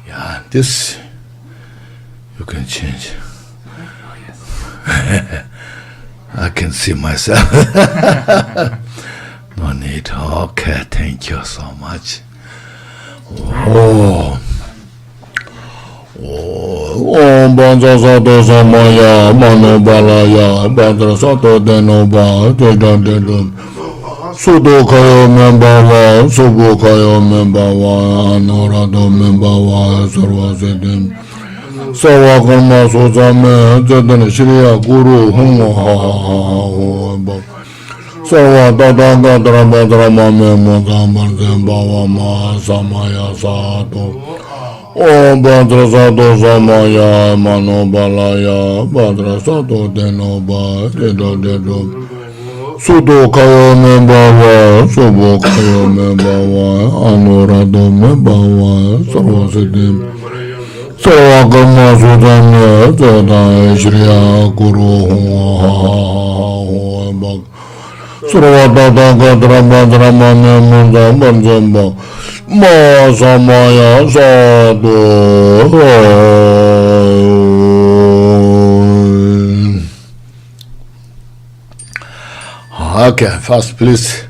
Yeah, this you can change. I can see myself. No need. Okay, thank you so much. Oh, Banza Sato Samaya, Mano Balaya, Bandra Sato Denova, Dedum, Sudo Kayo Membawa, Subu Kayo Membawa, Anorado Membawa, Sarvasedim, Sawakarma Sosame, Zedan Shriya Guru, Huma, Sawa Tadanga Drama Drama Memo Gaman Zembawa Ma Samaya Sato. Om Badra Sato Samaya Mano Balaya Badra Sato Denoba Dedo Sudo Kayo Membawa Subo Kayo Membawa Anorado Membawa Sarvasedim Sawakarma Sudanya Zedaya Shriya Guru Hua Survata Drama Drama Memunda Manzamba Ma Samaya Sado. Okay, first please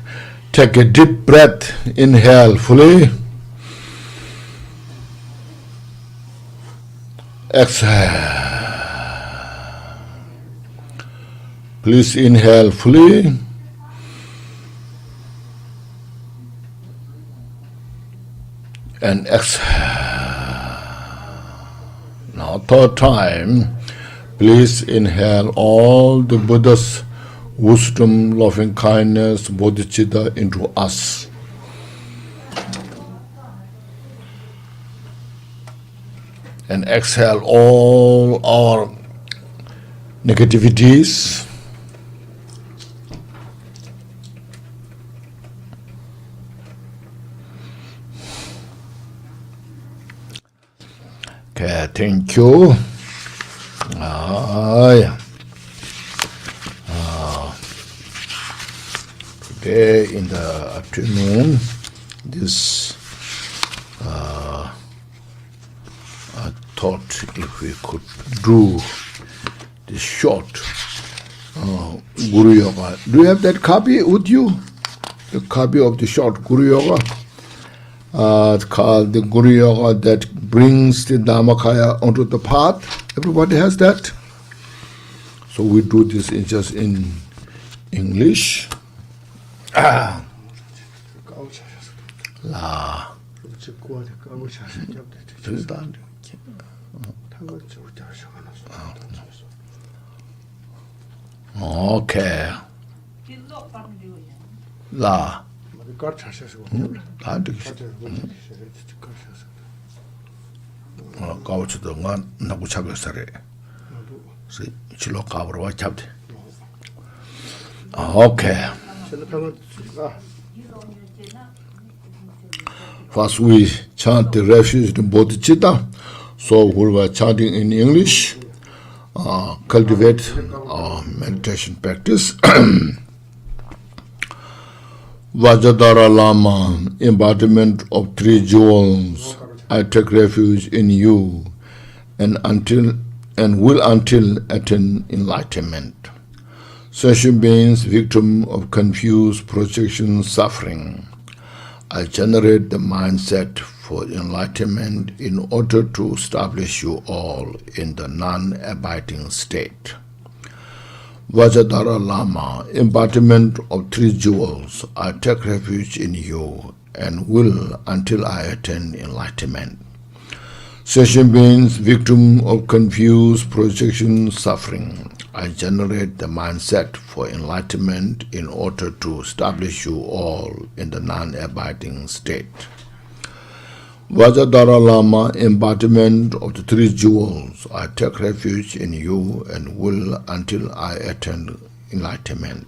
take a deep breath. Inhale fully. Exhale. Please inhale fully. And exhale. Now third time, please inhale all the Buddha's wisdom, loving kindness, bodhicitta into us. And exhale all our negativities. Okay, thank you. Today in the afternoon, this I thought if we could do this short Guru Yoga. Do you have that copy with you? The copy of the short Guru Yoga? It's called the Guru Yoga that brings the Dhammakaya onto the path. Everybody has that. So we do this just in English. La. Okay. La. Okay. First we chant the refuge in bodhicitta. So we were chanting in English. Cultivate our meditation practice. Vajradhara Lama, embodiment of three jewels, I take refuge in you, and will until attain enlightenment. Sentient beings, victim of confused projection suffering, I generate the mindset for enlightenment in order to establish you all in the non-abiding state. Vajradhara Lama, embodiment of three jewels, I take refuge in you and will until I attain enlightenment. Sentient beings, victim of confused projection suffering, I generate the mindset for enlightenment in order to establish you all in the non-abiding state. Vajradhara Lama, embodiment of the three jewels, I take refuge in you and will until I attain enlightenment.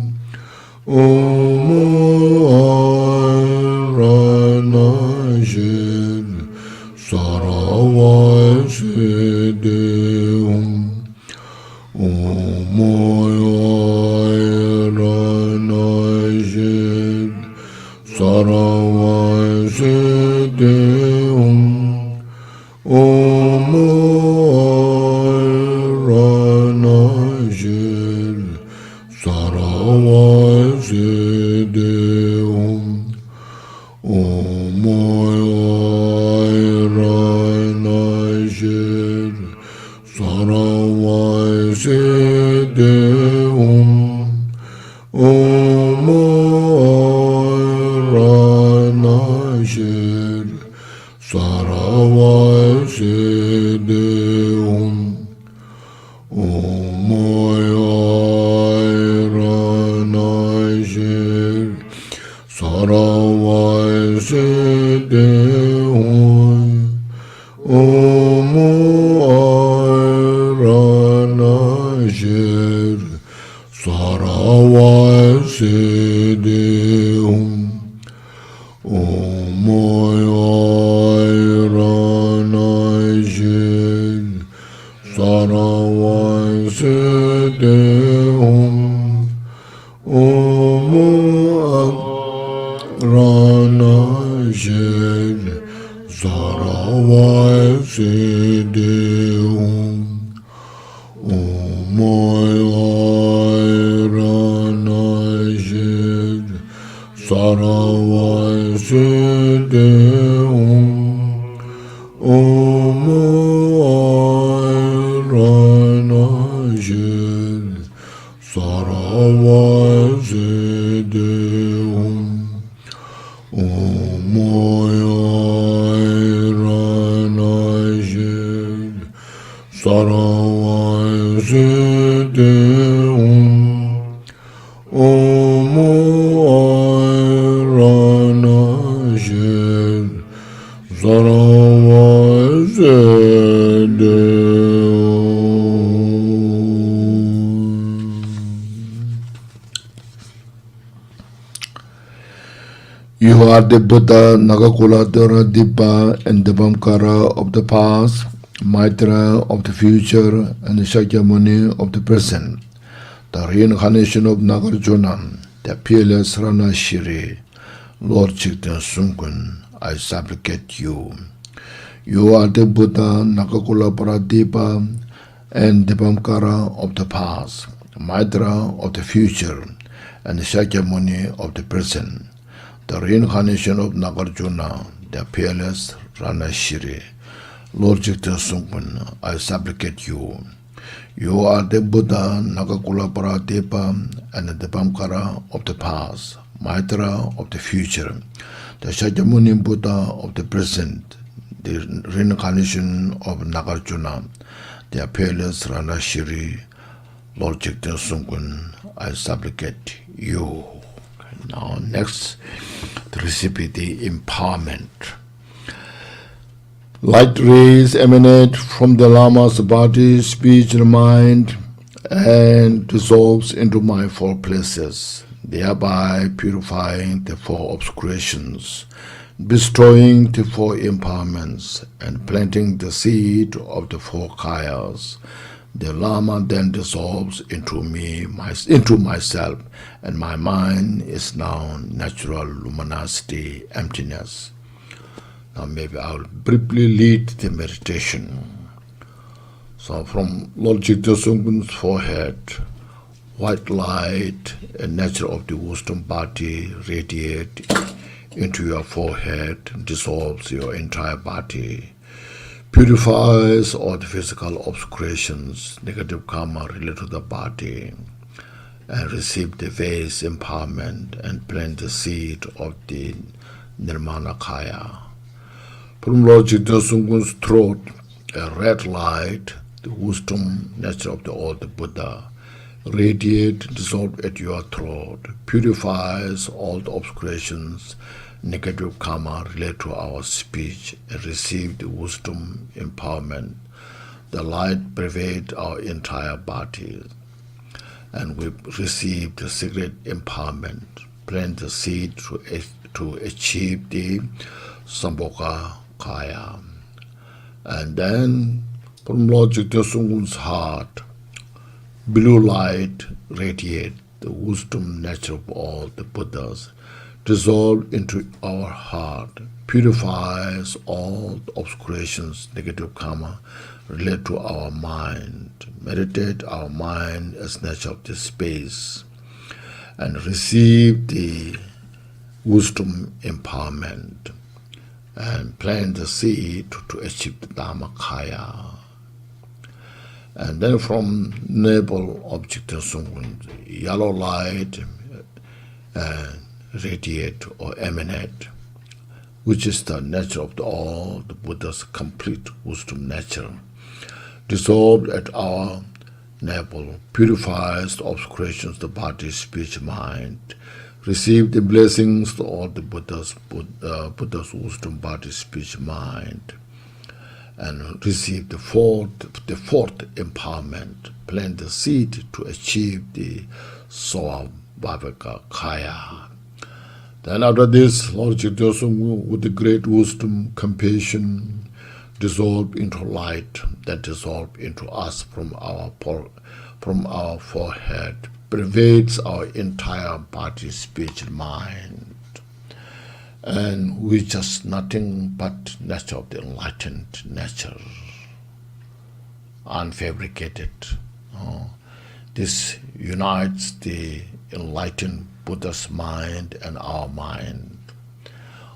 Saravai Siddhihum Umaranajir Saravai Siddhihum Umaranajir Saravai Siddhihum Umaranajir Saravai Siddhihum Umaranajir Saravai Siddhihum Umaranajir Saravai Siddhihum Umaranajir Saravai Siddhihum Umaranajir Saravai Siddhihum Umaranajir Saravai Siddhihum Umaranajir Saravai Siddhihum Umaranajir Saravai Siddhihum Umaranajir Saravai Siddhihum. You are the Buddha, Nagakulatara, Dipa, and the Vamkara of the past, Maitra of the future, and the Shakyamuni of the present, the reincarnation of Nagarjuna, the peerless Rana Shri, Lord Jigten Sumgon, I supplicate you. You are the Buddha, Nagakula Paradipa, and the Vamkara of the past, Maitra of the future, and the Shakyamuni of the present, the reincarnation of Nagarjuna, the peerless Rana Shri, Lord Jigten Sumgon, I supplicate you. You are the Buddha, Nagakula Paradipa, and the Vamkara of the past, Maitra of the future, the Shakyamuni Buddha of the present, the reincarnation of Nagarjuna, the peerless Rana Shri, Lord Jigten Sumgon, I supplicate you. Now next, the recipe, the empowerment. Light rays emanate from the Lama's body, speech, and mind, and dissolves into my four places, thereby purifying the four obscurations, destroying the four empowerments, and planting the seed of the four kayas. The Lama then dissolves into me, into myself, and my mind is now natural luminosity, emptiness. Now maybe I'll briefly lead the meditation. So from Lord Jigten Sumgon's forehead, white light, a nature of the wisdom body radiate into your forehead, dissolves your entire body, purifies all the physical obscurations, negative karma related to the body, and receive the vase empowerment and plant the seed of the Nirmana Kaya. From Lord Jigten Sumgon's throat, a red light, the wisdom nature of the old Buddha, radiate, dissolve at your throat, purifies all the obscurations, negative karma related to our speech, and receive the wisdom empowerment. The light pervades our entire body, and we receive the secret empowerment, plant the seed to achieve the Sambhoga Kaya. And then from Lord Jigten Sumgon's heart, blue light radiate, the wisdom nature of all the Buddhas, dissolved into our heart, purifies all the obscurations, negative karma, relate to our mind. Meditate our mind as nature of this space and receive the wisdom empowerment and plant the seed to achieve the Dharmakaya. And then from navel of Jigten Sumgon, yellow light radiate or emanate, which is the nature of all the Buddha's complete wisdom nature, dissolved at our navel, purifies the obscurations, the body, speech, mind. Receive the blessings of all the Buddha's wisdom, body, speech, mind, and receive the fourth empowerment. Plant the seed to achieve the Swabhavika Kaya. Then after this, Lord Jigten Sumgon, with the great wisdom, compassion, dissolve into light that dissolve into us from our forehead, pervades our entire body, speech, and mind. And we just nothing but nature of the enlightened nature, unfabricated. This unites the enlightened Buddha's mind and our mind.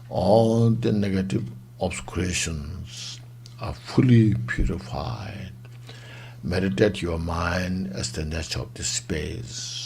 All the negative obscurations are fully purified. Meditate your mind as the nature of this space.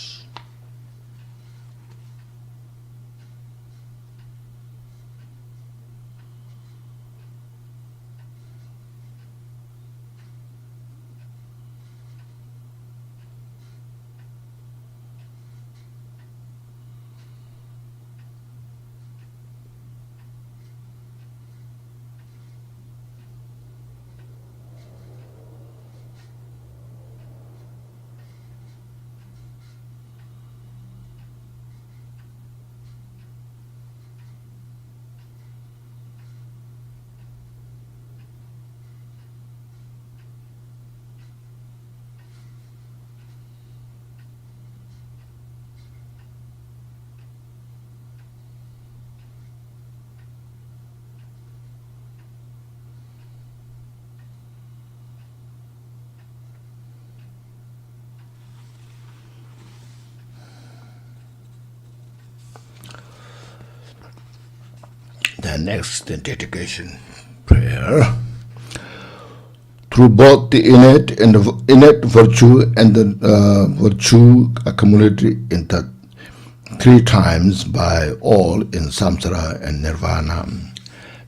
The next dedication prayer. Through both the innate virtue and the virtue accumulated in the 3 times by all in samsara and nirvana,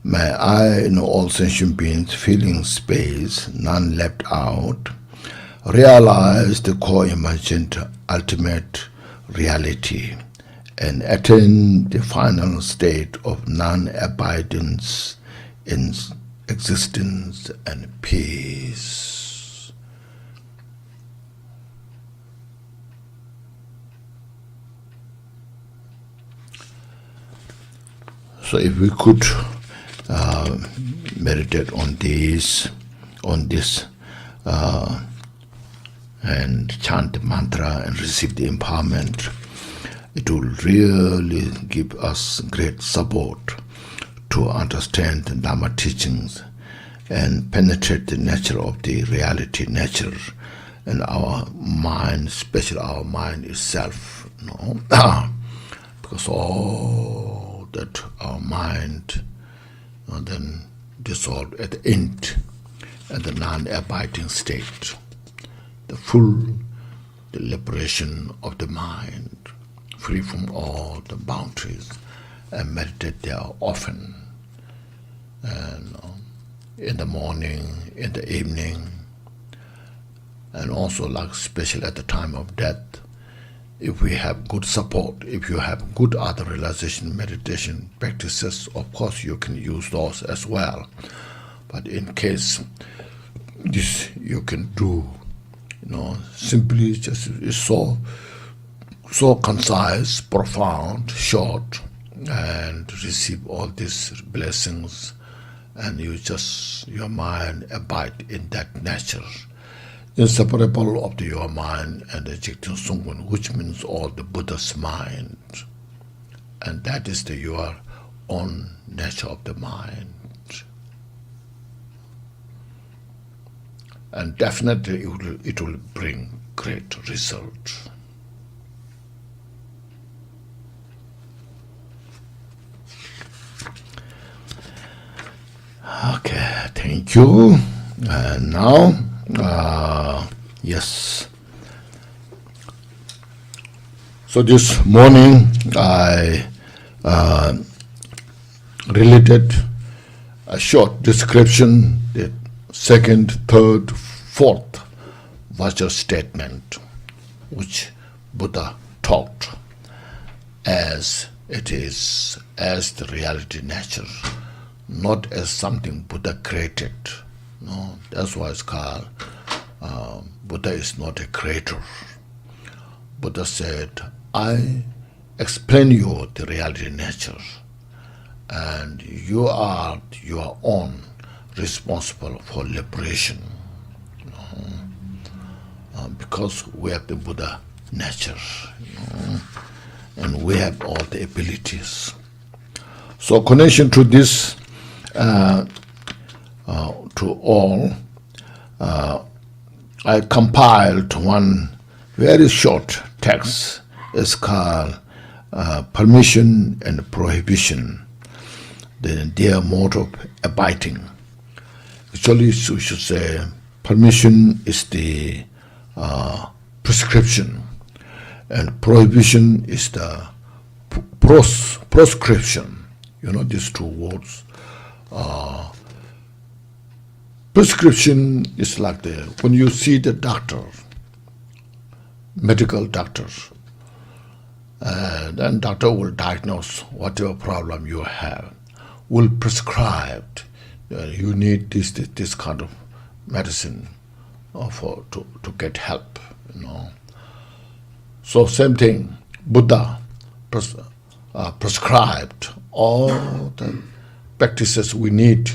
may I and all sentient beings filling space, none left out, realize the co-emergent ultimate reality and attain the final state of non-abidance in existence and peace. So if we could meditate on this and chant the mantra and receive the empowerment, it will really give us great support to understand the Dharma teachings and penetrate the nature of the reality nature and our mind, especially our mind itself. Because all that our mind then dissolved at the end, at the non-abiding state, the liberation of the mind, free from all the boundaries, and meditate there often, and in the morning, in the evening, and also like especially at the time of death. If we have good support, if you have good other realization meditation practices, of course you can use those as well. But in case this you can do, simply just is so concise, profound, short, and receive all these blessings, and your mind abide in that nature, inseparable of your mind and the Jigten Sumgon, which means all the Buddha's mind. and that is your own nature of the mind. And definitely it will bring great result. Okay, thank you. And now, yes. So this morning I related a short description, the second, third, fourth Vajra statement, which Buddha taught as it is, as the reality nature, not as something Buddha created. No, that's why it's called Buddha is not a creator. Buddha said, I explain you the reality nature, and you are your own responsible for liberation. Because we have the Buddha nature, and we have all the abilities. So connection to this, to all, I compiled one very short text. It's called Permission and Prohibition, their mode of abiding. Actually, we should say permission is the prescription, and prohibition is the proscription. These two words. Prescription is like when you see the doctor, medical doctor, then doctor will diagnose whatever problem you have, will prescribe you need this kind of medicine to get help. So same thing, Buddha prescribed all the practices we need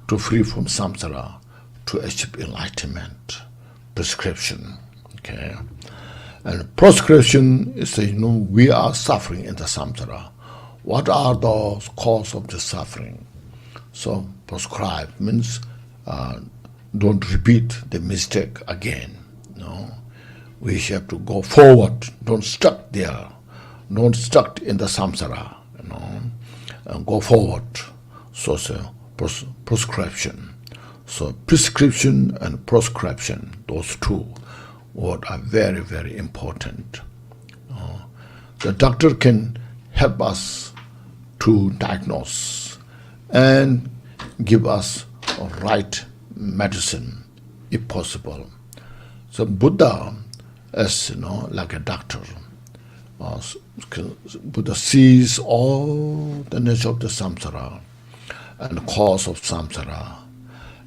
to free from samsara, to achieve enlightenment. Prescription, okay. And proscription is we are suffering in the samsara. What are the causes of the suffering? So prescribe means don't repeat the mistake again. We have to go forward. Don't stuck there. Don't stuck in the samsara. And go forward. So prescription. So prescription and proscription, those two words are very, very important. The doctor can help us to diagnose and give us a right medicine, if possible. So Buddha, as like a doctor, Buddha sees all the nature of the samsara and the cause of samsara,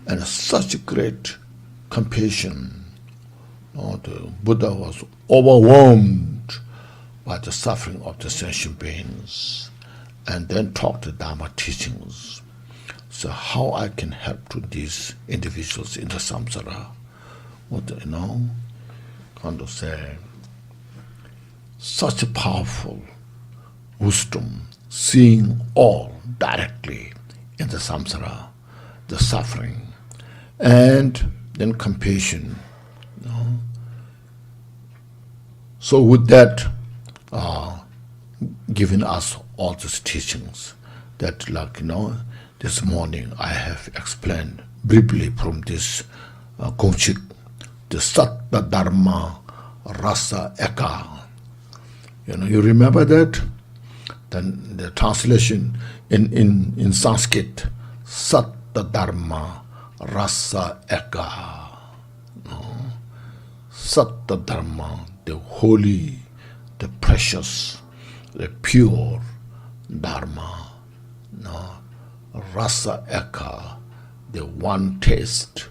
and such great compassion. The Buddha was overwhelmed by the suffering of the sentient beings, and then taught the Dharma teachings. So how I can help to these individuals in the samsara? Say, such a powerful wisdom, seeing all directly in the samsara, the suffering, and then compassion. So with that, giving us all these teachings that, this morning I have explained briefly from this Gongchig, the Satta Dharma Rasa Eka. You remember that? Then the translation in Sanskrit, Satta Dharma Rasa Eka. Satta Dharma, the holy, the precious, the pure Dharma. Rasa Eka, the one taste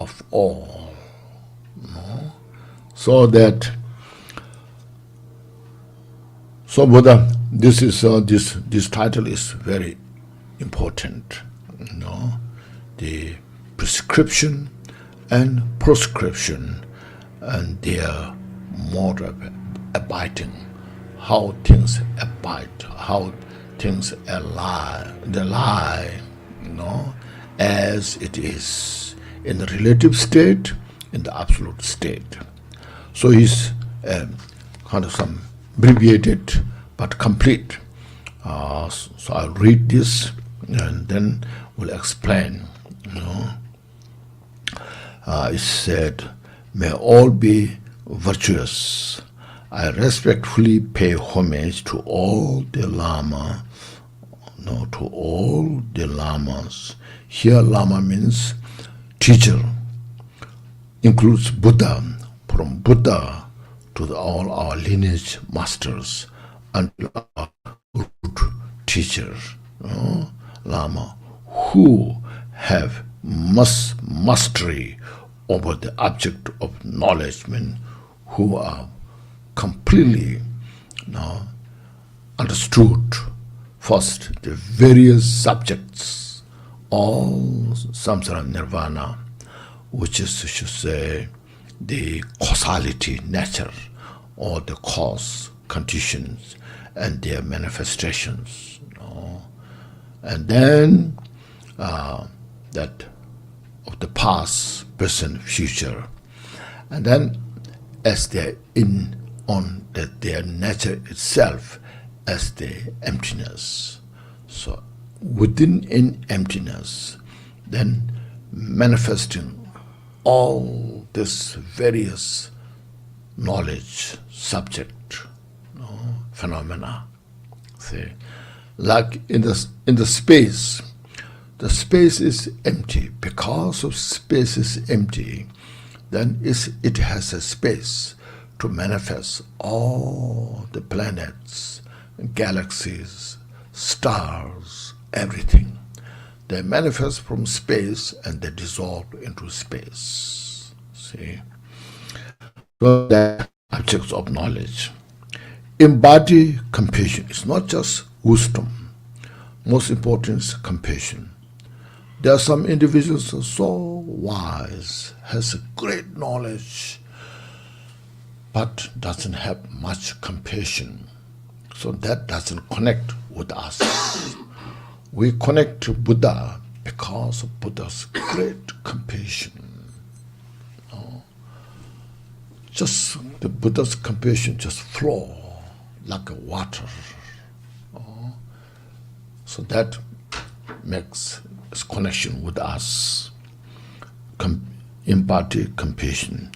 of all. So Buddha, this title is very important. The prescription and proscription and their mode of abiding, how things abide, how things lie, as it is in the relative state, in the absolute state. So he's kind of some abbreviated but complete. So I'll read this and then we'll explain. It said, "May all be virtuous. I respectfully pay homage to all the Lama, to all the Lamas." Here Lama means teacher, includes Buddha, from Buddha to all our lineage masters until our root teachers, Lama, who have mastery over the object of knowledge, who are completely understood first the various subjects, all samsara nirvana, which is, I should say, the causality, nature, or the cause, conditions, and their manifestations. And then that of the past, present, future. And then as they're on their nature itself as the emptiness. So within emptiness, then manifesting all this various knowledge, subject, phenomena. See, like in the space is empty. Because of space is empty, then it has a space to manifest all the planets, galaxies, stars, everything. They manifest from space and they dissolve into space. See? So they're objects of knowledge. Embody compassion. It's not just wisdom. Most important is compassion. There are some individuals who are so wise, has a great knowledge, but doesn't have much compassion. So that doesn't connect with us. We connect to Buddha because of Buddha's great compassion. Just the Buddha's compassion just flow like a water. So that makes its connection with us. Embody compassion.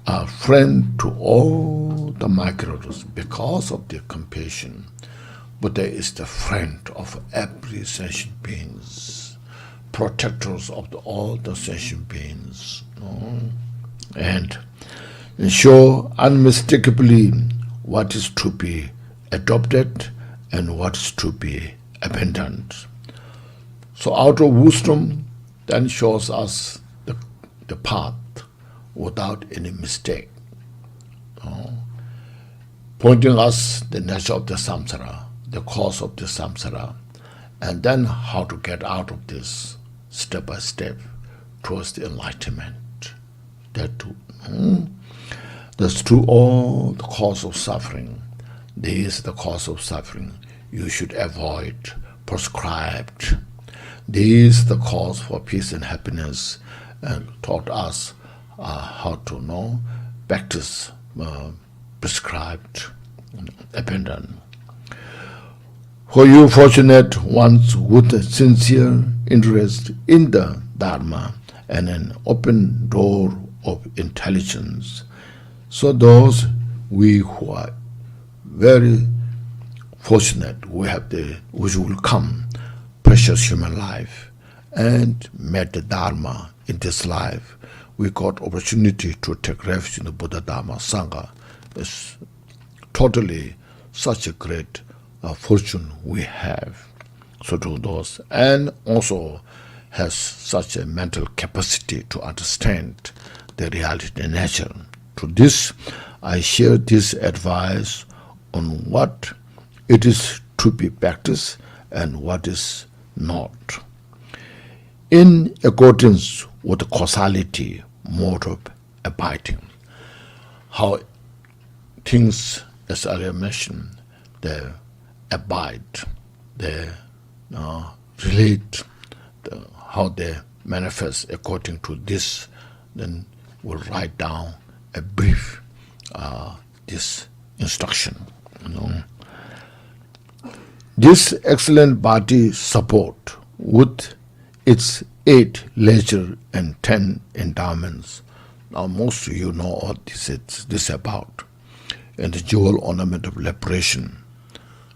A friend to all the migrators because of their compassion. Buddha is the friend of every sentient beings, protectors of all the sentient beings, and ensure unmistakably what is to be adopted and what is to be abandoned. So out of wisdom then shows us the path without any mistake, pointing us the nature of the samsara, the cause of the samsara, and then how to get out of this step by step towards the enlightenment. That's true. All the cause of suffering. This is the cause of suffering. You should avoid prescribed. This is the cause for peace and happiness, and taught us how to practice prescribed, abandon. For you fortunate ones with a sincere interest in the Dharma and an open door of intelligence. So those we who are very fortunate, which will come precious human life and met the Dharma in this life, we got opportunity to take refuge in the Buddha, Dharma, Sangha. It's totally such a great fortune we have. So to those, and also has such a mental capacity to understand the reality, the nature. To this, I share this advice on what it is to be practiced and what is not, in accordance with the causality mode of abiding. How things, as earlier mentioned, they abide, they relate, how they manifest according to this, then we'll write down a brief this instruction. This excellent body support with its 8 leisure and 10 endowments. Now most of you know what this is about, and the jewel ornament of liberation,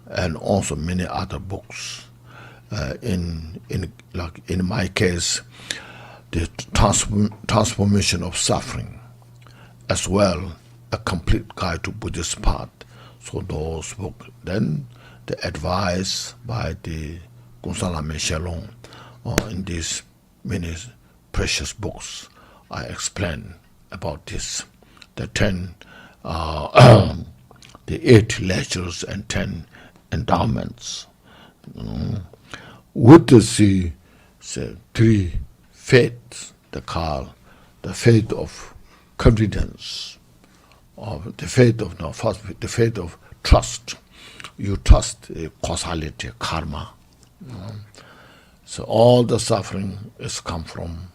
and also many other books. In my case, the transformation of suffering, as well a complete guide to Buddhist path. So those books. Then the advice by the Lama Sonam in these many precious books, I explain about this. The 10, the 8 lectures and 10 endowments. With the 3 faiths, the faith of confidence, the faith of trust. You trust causality, karma. So all the suffering is come from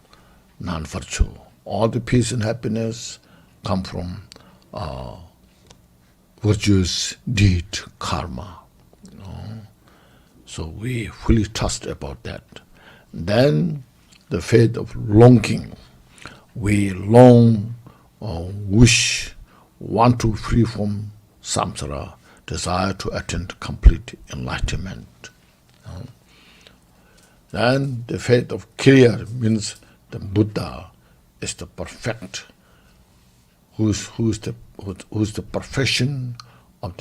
non-virtue. All the peace and happiness come from virtuous deed, karma. So we fully trust about that. Then the faith of longing. We long, wish, want to free from samsara, desire to attain complete enlightenment. Then the faith of clear means the Buddha is the perfect, who's the perfection of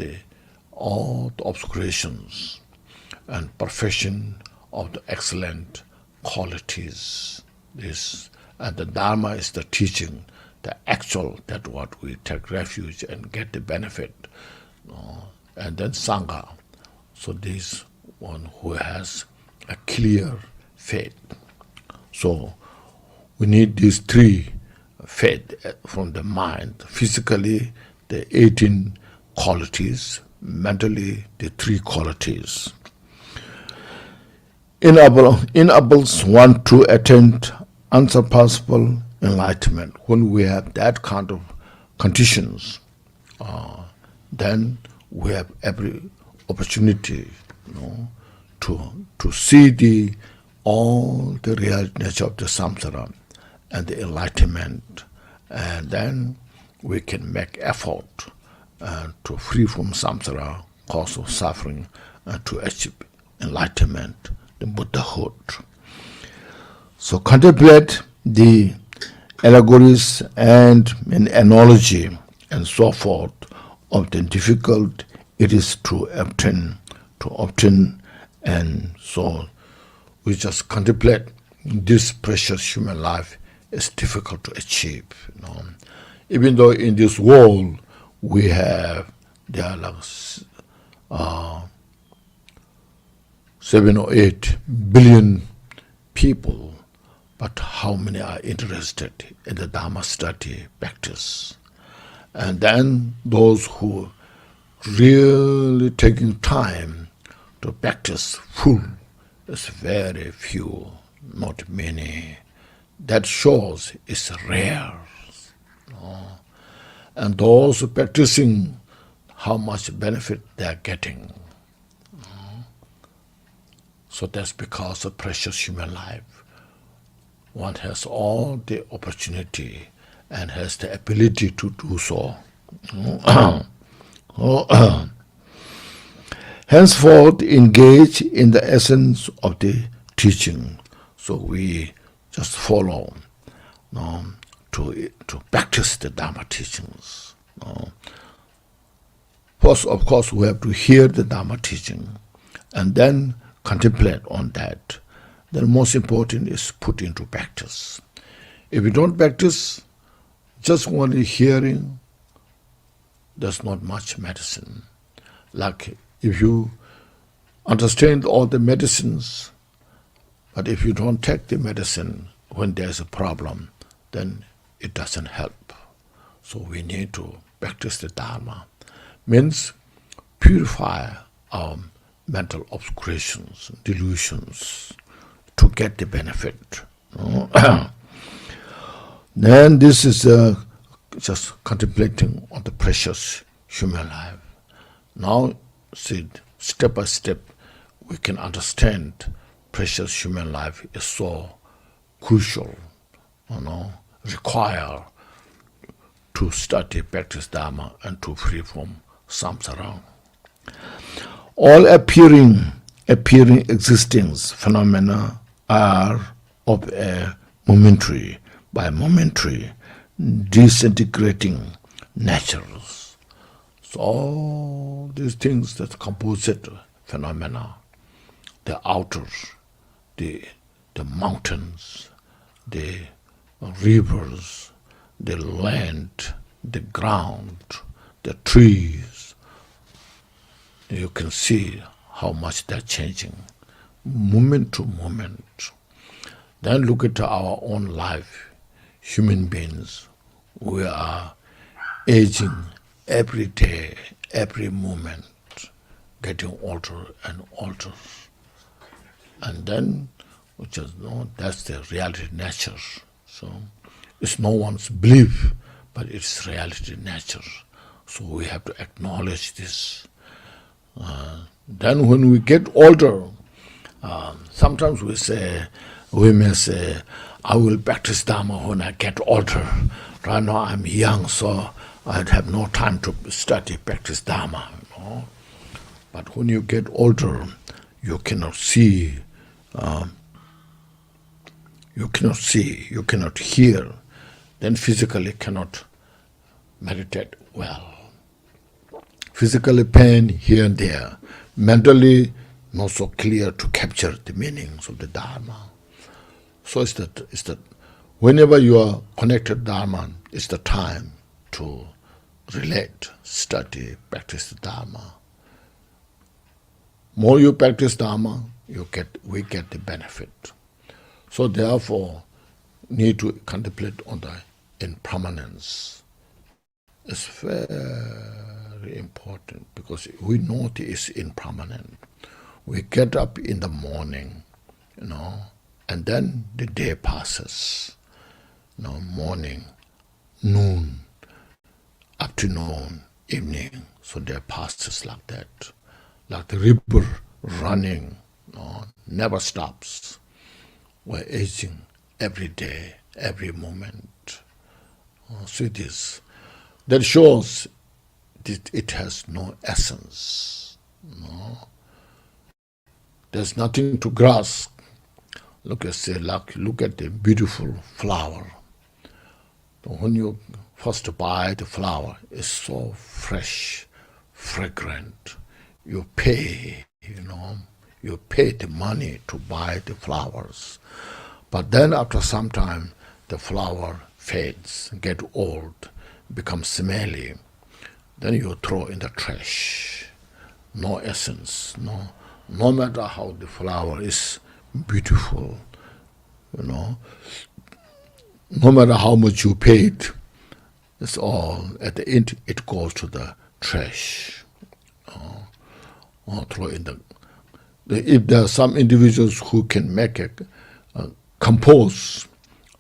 all the obscurations, and perfection of the excellent qualities. This and the Dharma is the teaching, the actual, that what we take refuge and get the benefit. And then Sangha. So this one who has a clear faith. So we need these 3 faith from the mind. Physically, the 18 qualities. Mentally, the 3 qualities. Enables one to attain unsurpassable enlightenment. When we have that kind of conditions, then we have every opportunity, to see all the real nature of the samsara and the enlightenment, and then we can make effort to free from samsara, cause of suffering, and to achieve enlightenment, the Buddhahood. So contemplate the allegories and an analogy and so forth of the difficult it is to obtain, and so we just contemplate this precious human life is difficult to achieve. Even though in this world there are like 7 or 8 billion people, but how many are interested in the Dharma study practice? And then those who really taking time to practice full is very few, not many. That shows it's rare. And those practicing, how much benefit they are getting. So that's because of precious human life. One has all the opportunity and has the ability to do so. Henceforth, engage in the essence of the teaching. So we just follow to practice the Dharma teachings. First, of course, we have to hear the Dharma teaching and then contemplate on that. The most important is put into practice. If you don't practice, just only hearing, there's not much medicine. Like if you understand all the medicines, but if you don't take the medicine when there's a problem, then it doesn't help. So we need to practice the Dharma. Means purify our mental obscurations, delusions, to get the benefit. Then this is just contemplating on the precious human life. Now, see, step by step, we can understand precious human life is so crucial, require to study, practice Dharma, and to free from samsara. All appearing existence phenomena are of a momentary, disintegrating natures. So all these things, that composite phenomena, the outer, the mountains, the rivers, the land, the ground, the trees, you can see how much they're changing, moment to moment. Then look at our own life. Human beings, we are aging every day, every moment, getting older and older. And then, that's the reality nature. So it's no one's belief, but it's reality nature. So we have to acknowledge this. Then when we get older, sometimes we may say, I will practice Dharma when I get older. Right now I'm young, so I'd have no time to study, practice Dharma. But when you get older, you cannot see, you cannot hear, then physically cannot meditate well. Physically pain here and there, mentally not so clear to capture the meanings of the Dharma. So it's that whenever you are connected to Dharma, it's the time to relate, study, practice the Dharma. More you practice Dharma, we get the benefit. So therefore, need to contemplate on the impermanence. It's very important because we know it is impermanent. We get up in the morning, and then the day passes. Morning, noon, afternoon, evening. So day passes like that. Like the river running, never stops. We're aging every day, every moment. See this. That shows that it has no essence. There's nothing to grasp. Look at the beautiful flower. When you first buy the flower, it's so fresh, fragrant. You pay, you pay the money to buy the flowers. But then after some time, the flower fades, get old, becomes smelly. Then you throw in the trash. No essence, no matter how the flower is beautiful, no matter how much you paid, it's all, at the end, it goes to the trash. Or throw in if there are some individuals who can make a compost,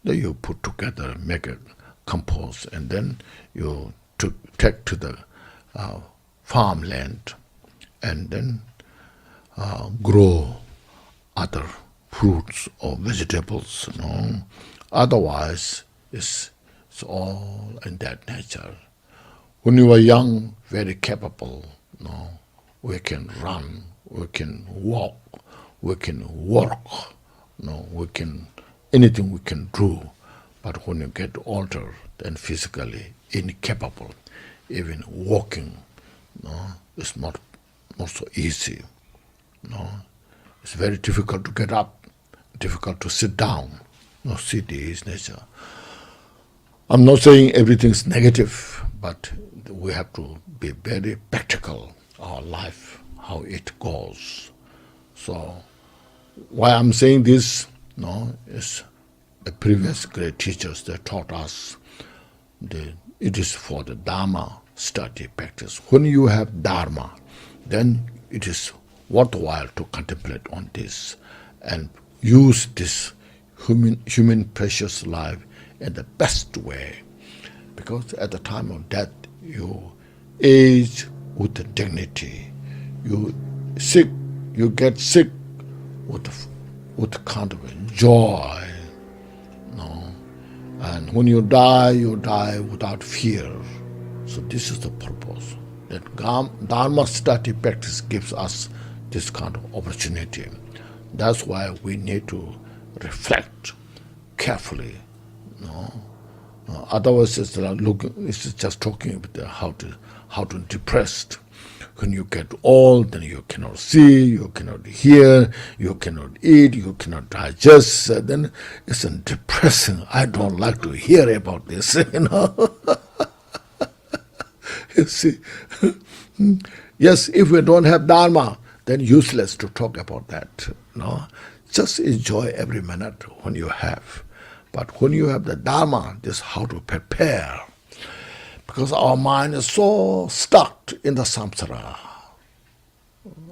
then you put together, make a compost, and then you take to the farmland, and then grow other fruits or vegetables. Otherwise, it's all in that nature. When you are young, very capable, we can run, we can walk, we can work, anything we can do. But when you get older, then physically incapable, even walking, it's not so easy. It's very difficult to get up, difficult to sit down. Sit is nature. I'm not saying everything's negative, but we have to be very practical, our life, how it goes. So why I'm saying this, is the previous great teachers that taught us it is for the Dharma study practice. When you have Dharma, then it is worthwhile to contemplate on this and use this human precious life in the best way. Because at the time of death, you age with dignity. You get sick with kind of joy. No? And when you die without fear. So this is the purpose. That Dharma study practice gives us this kind of opportunity. That's why we need to reflect carefully. No? Otherwise, it's just talking about how to depressed. When you get old, then you cannot see, you cannot hear, you cannot eat, you cannot digest. Then it's depressing. I don't like to hear about this. You see, yes, if we don't have Dharma, then useless to talk about that. No, just enjoy every minute when you have. But when you have the Dharma, this is how to prepare. Because our mind is so stuck in the samsara.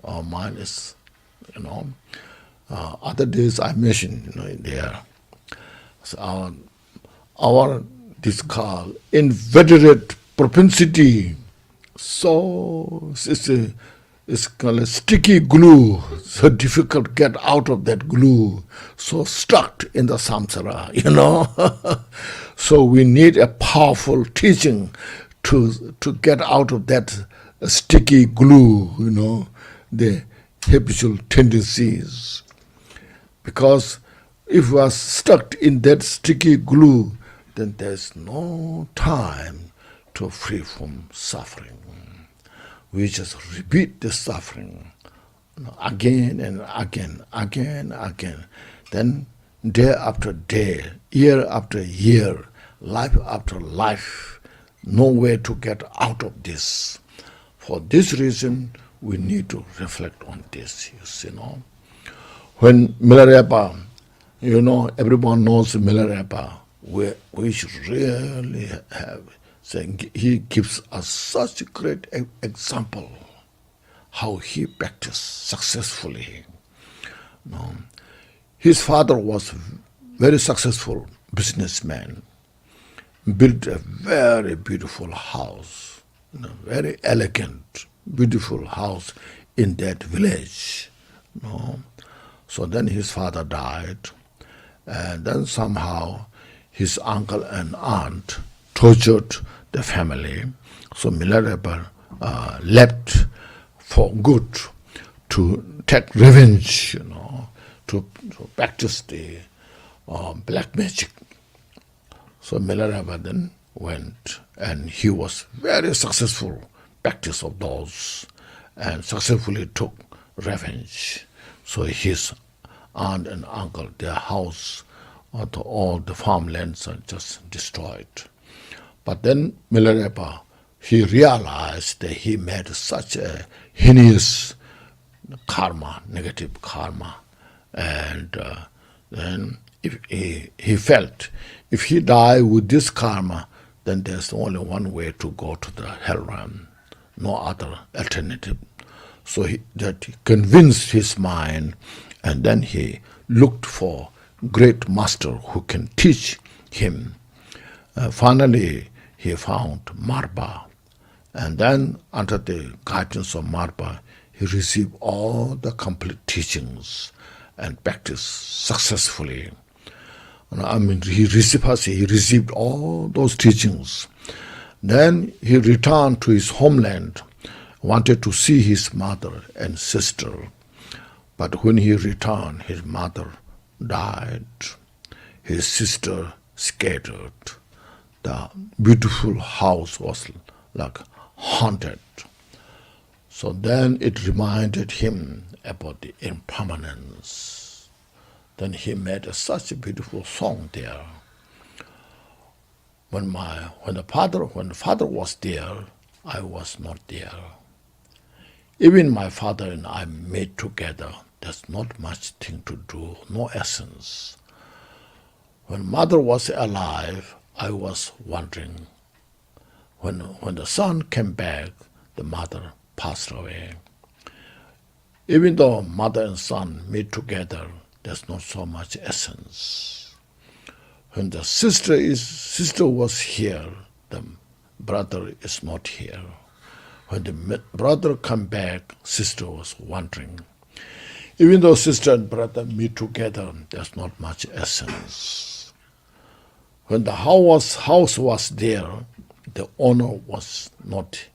Our mind is, other days I mentioned, there. So our this called inveterate propensity. So it's called a sticky glue. So difficult to get out of that glue. So stuck in the samsara, So we need a powerful teaching to get out of that sticky glue, the habitual tendencies. Because if we are stuck in that sticky glue, then there's no time to free from suffering. We just repeat the suffering again and again. Then day after day, year after year, life after life, no way to get out of this. For this reason, we need to reflect on this, When Milarepa, everyone knows Milarepa, we should really have, saying he gives us such a great example, how he practiced successfully. His father was very successful businessman, built a very beautiful house, very elegant, beautiful house in that village. So then his father died, and then somehow his uncle and aunt tortured the family. So Milarepa left for good to take revenge, to practice the black magic. So Milarepa then went, and he was very successful practice of those, and successfully took revenge. So his aunt and uncle, their house, all the farmlands are just destroyed. But then Milarepa, he realized that he made such a heinous karma, negative karma, and then if he felt if he died with this karma, then there's only one way to go to the hell realm, no other alternative. So he convinced his mind, and then he looked for great master who can teach him. Finally, he found Marpa, and then under the guidance of Marpa, he received all the complete teachings and practiced successfully. He received all those teachings. Then he returned to his homeland, wanted to see his mother and sister. But when he returned, his mother died, his sister scattered. The beautiful house was like haunted. So then it reminded him about the impermanence. Then he made such a beautiful song there. When the father was there, I was not there. Even my father and I made together. There's not much thing to do, no essence. When mother was alive, I was wondering. When the son came back, the mother passed away. Even though mother and son meet together, there's not so much essence. When the sister was here, the brother is not here. When the brother come back, sister was wandering. Even though sister and brother meet together, there's not much essence. When the house was there, the owner was wandering.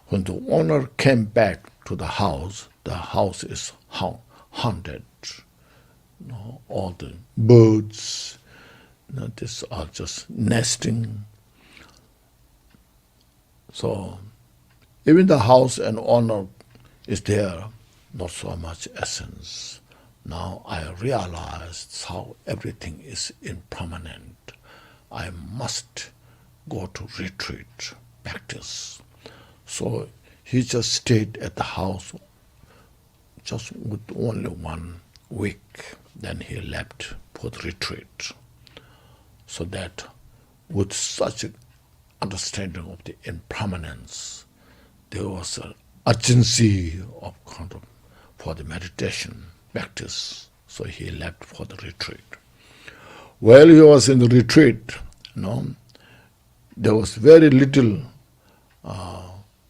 When the owner came back to the house is haunted. All the birds, these are just nesting. So even the house and owner is there, not so much essence. Now I realized how everything is impermanent. I must go to retreat, practice. So he just stayed at the house just with only 1 week. Then he left for the retreat. So that with such an understanding of the impermanence, there was an urgency for the meditation practice. So he left for the retreat. While he was in the retreat, there was very little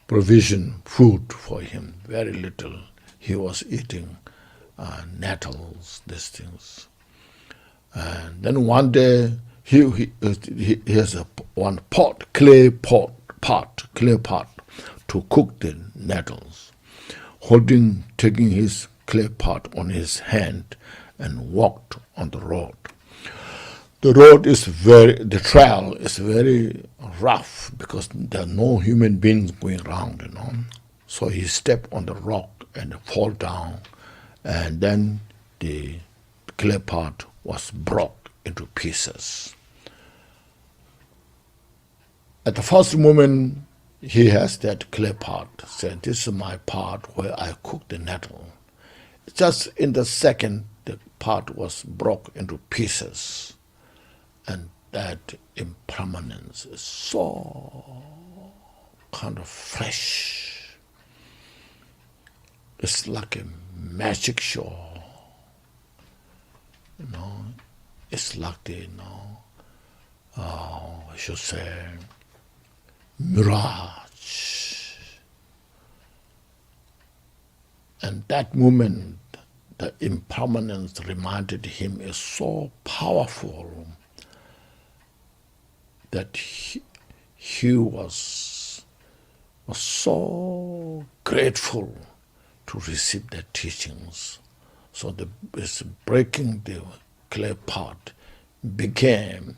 provision, food for him, very little. He was eating nettles, these things. And then one day he has one clay pot to cook the nettles, taking his clay pot on his hand and walked on the road. The trail is very rough because there are no human beings going around, So he stepped on the rock and fall down, and then the clay pot was broke into pieces. At the first moment, he has that clay pot, said, "This is my pot where I cook the nettle." Just in the second, the pot was broke into pieces. And that impermanence is so kind of fresh. It's like a magic show. It's like the, I should say, mirage. And that moment, the impermanence reminded him is so powerful that he was so grateful to receive the teachings. So breaking the clay pot became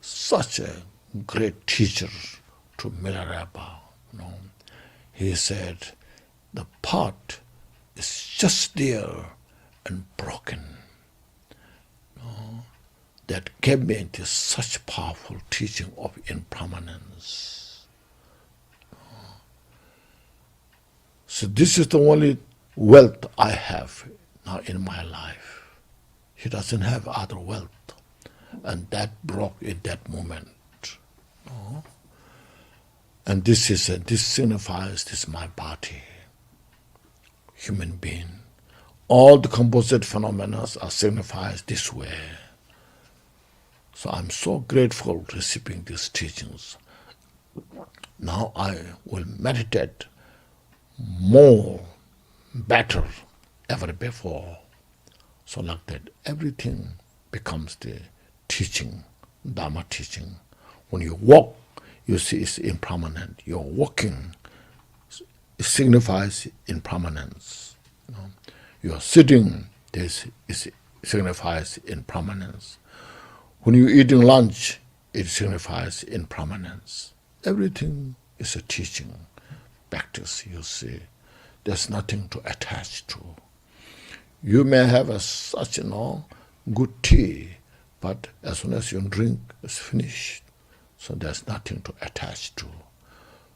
such a great teacher to Milarepa. He said, the pot is just there and broken. That gave me this such powerful teaching of impermanence. So this is the only wealth I have now in my life. He doesn't have other wealth. And that broke in that moment. And this signifies this is my body, human being. All the composite phenomena are signified this way. So I'm so grateful receiving these teachings. Now I will meditate more, better, ever before. So like that, everything becomes the teaching, Dharma teaching. When you walk, you see it's impermanent. You're walking, it signifies impermanence. You're sitting, it signifies impermanence. When you're eating lunch, it signifies impermanence. Everything is a teaching, practice, you see. There's nothing to attach to. You may have such good tea, but as soon as you drink, it's finished. So there's nothing to attach to.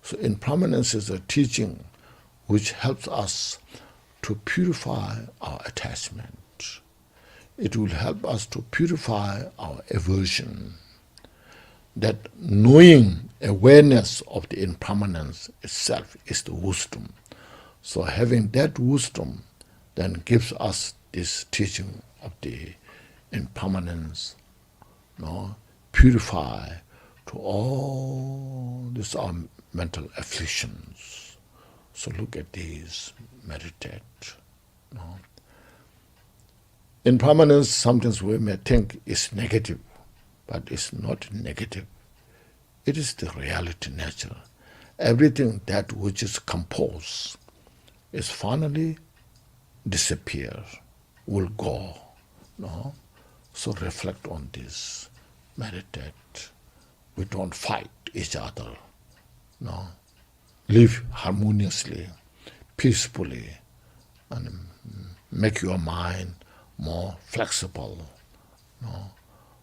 So impermanence is a teaching which helps us to purify our attachment. It will help us to purify our aversion. That knowing, awareness of the impermanence itself is the wisdom. So having that wisdom then gives us this teaching of the impermanence, purify to all these our mental afflictions. So look at these, meditate. Impermanence, sometimes we may think is negative, but it's not negative. It is the reality, nature. Everything that which is composed is finally disappear, will go. So reflect on this, meditate. We don't fight each other. Live harmoniously, peacefully, and make your mind more flexible.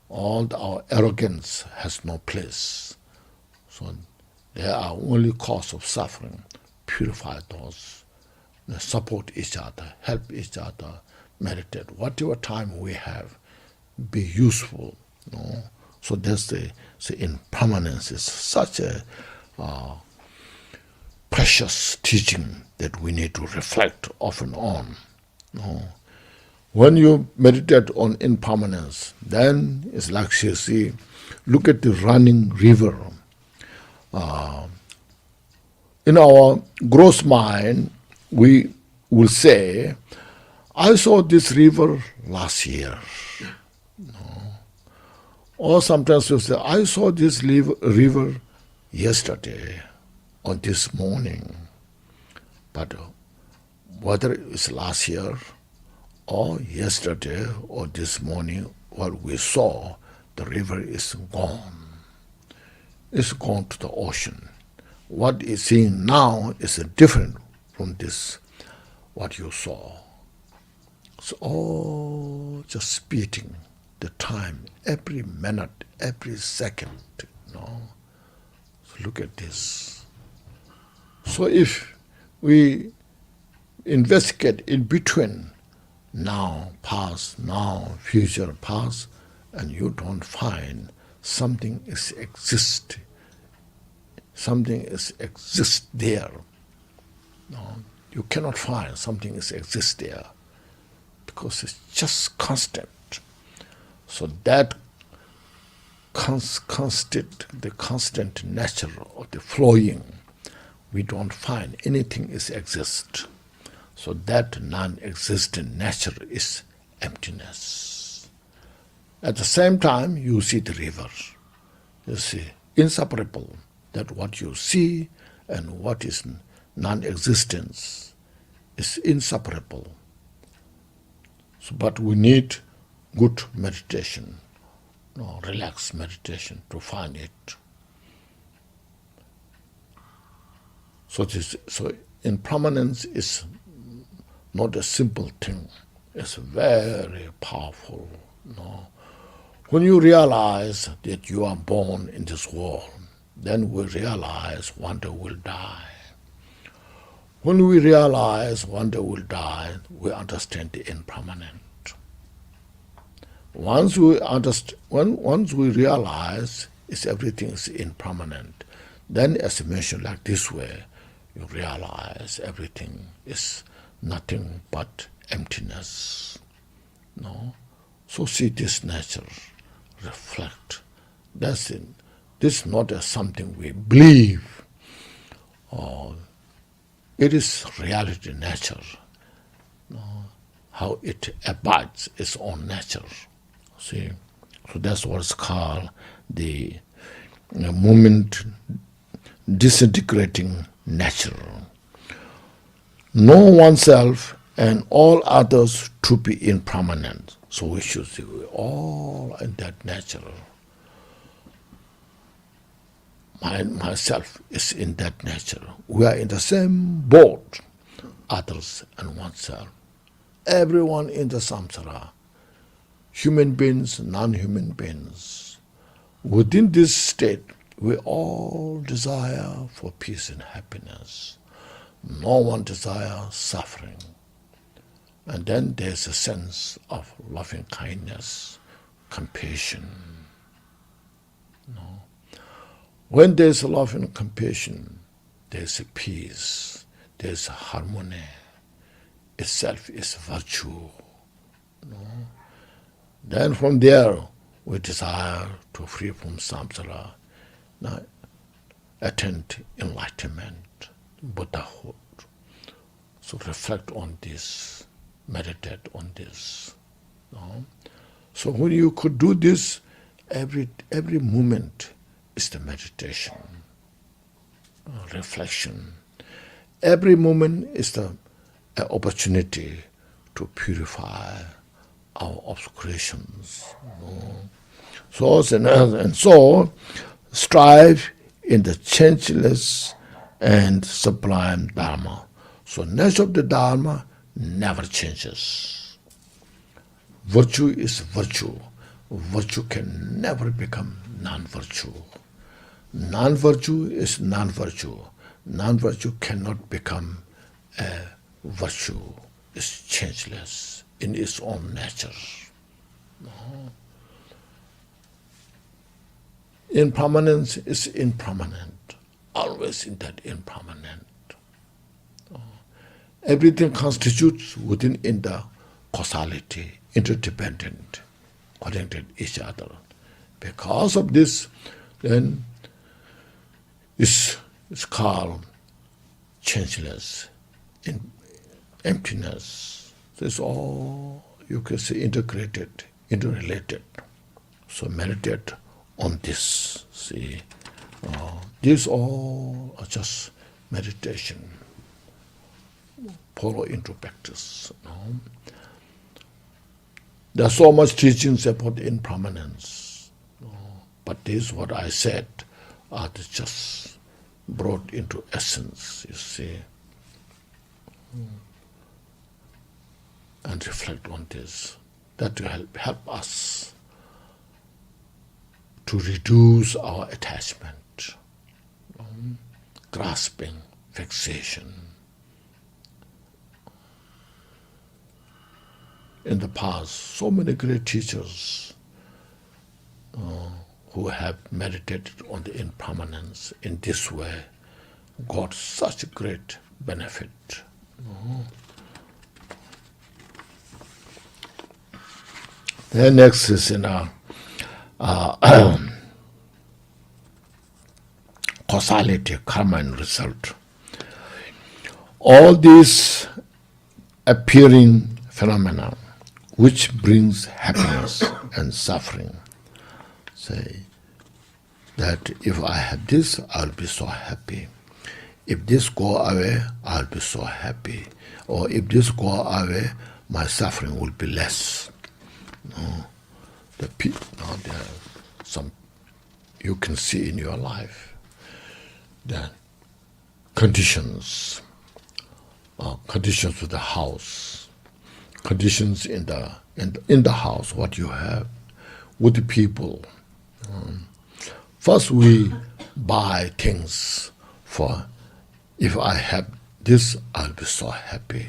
All our arrogance has no place. So they are only cause of suffering. Purify those. Support each other, help each other, meditate. Whatever time we have, be useful. So that's the impermanence is such a precious teaching that we need to reflect often on. When you meditate on impermanence, then it's like you see, look at the running river. In our gross mind, we will say, I saw this river last year. Or sometimes we'll say, I saw this river yesterday or this morning. But whether it's last year or yesterday or this morning, what we saw, the river is gone. It's gone to the ocean. What is seen now is different from this, what you saw. It's all just speeding the time, every minute, every second. So look at this. So if we investigate in between now, past, now, future, past, and you don't find something is exist. Something is exist there. You cannot find something is exist there because it's just constant. So that the constant nature of the flowing, we don't find anything is exist. So that non-existent nature is emptiness. At the same time, you see the river. You see, inseparable, that what you see and what is non-existence is inseparable. So, but we need good meditation, relaxed meditation to find it. So impermanence is not a simple thing. It's very powerful. When you realize that you are born in this world, then we realize one day we'll die. When we realize one day we'll die, we understand the impermanent. Once we realize everything is impermanent, then as I mentioned like this way, you realize everything is nothing but emptiness. So see this nature, reflect. That's it. This is not something we believe. It is reality, nature. How it abides its own nature. See, so that's what's called the moment disintegrating nature. Know oneself and all others to be impermanent. So we should see we all in that nature. Myself is in that nature. We are in the same boat, others and oneself. Everyone in the samsara, human beings, non-human beings. Within this state, we all desire for peace and happiness. No one desires suffering. And then there's a sense of loving kindness, compassion. When there's love and compassion, there's a peace, There's harmony. Itself is virtue. Then from there, we desire to free from samsara, attain enlightenment, Buddhahood. So reflect on this, meditate on this. So when you could do this, every moment is the meditation, reflection. Every moment is the opportunity to purify our obscurations. So strive in the changeless and sublime Dharma. So nature of the Dharma never changes. Virtue is virtue. Virtue can never become non-virtue. Non-virtue is non-virtue. Non-virtue cannot become a virtue. It's changeless in its own nature. Impermanence is impermanent, always in that impermanent. Everything constitutes within the causality, interdependent, connected each other. Because of this, then it's called changeless, in emptiness. It's all, you can say, integrated, interrelated. So meditate on this. See, these all are just meditation. Follow into practice. There's so much teachings about impermanence, but this, what I said, are just brought into essence. You see, and reflect on this. That will help us to reduce our attachment, grasping, fixation. In the past, so many great teachers who have meditated on the impermanence in this way got such great benefit. Then next is in causality, karma and result. All these appearing phenomena which brings happiness and suffering. Say that if I have this, I'll be so happy. If this go away, I'll be so happy. Or if this go away, my suffering will be less. There are some you can see in your life. The conditions with the house, conditions in the house, what you have, with the people. First we buy things for, if I have this, I'll be so happy.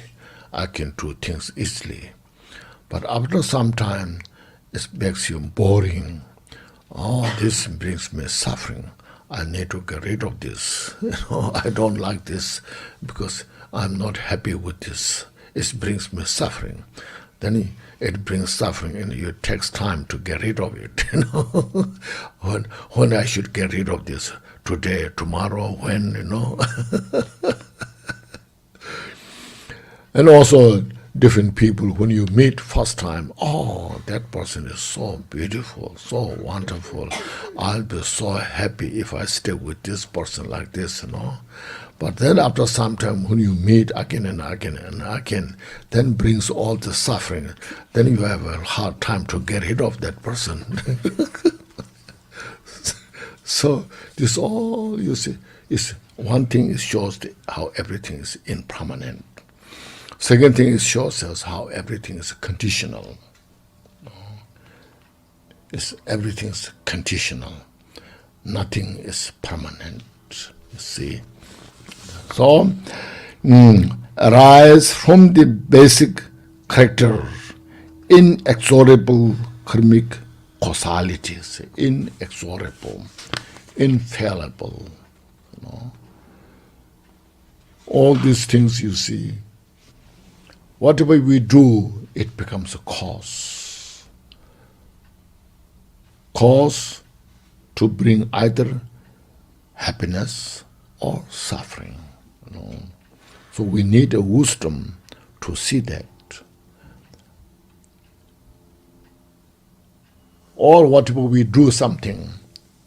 I can do things easily. But after some time, it makes you boring. Oh, this brings me suffering. I need to get rid of this. I don't like this because I'm not happy with this. It brings me suffering. Then it brings suffering, and it takes time to get rid of it. When I should get rid of this, today, tomorrow, when, And also different people, when you meet first time, oh, that person is so beautiful, so wonderful. I'll be so happy if I stay with this person like this, But then after some time, when you meet again and again and again, then brings all the suffering. Then you have a hard time to get rid of that person. So this all, you see, is one thing. It shows how everything is impermanent. Second thing, it shows us how everything is conditional. Everything is conditional. Nothing is permanent, you see. So, arise from the basic character, inexorable karmic causalities, inexorable, infallible. all these things you see, whatever we do, it becomes a cause. Cause to bring either happiness or suffering. So we need a wisdom to see that. Or whatever we do something,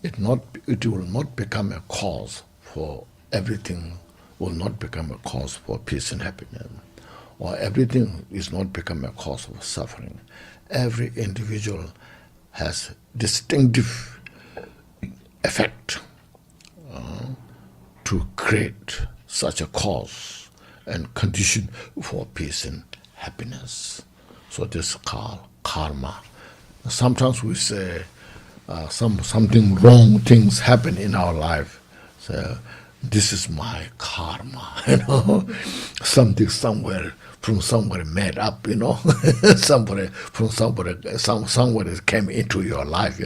it will not become a cause for everything, will not become a cause for peace and happiness. Or everything is not become a cause of suffering. Every individual has distinctive effect to create such a cause and condition for peace and happiness. So this is called karma. Sometimes we say something wrong things happen in our life. So this is my karma, something somewhere made up, somewhere came into your life,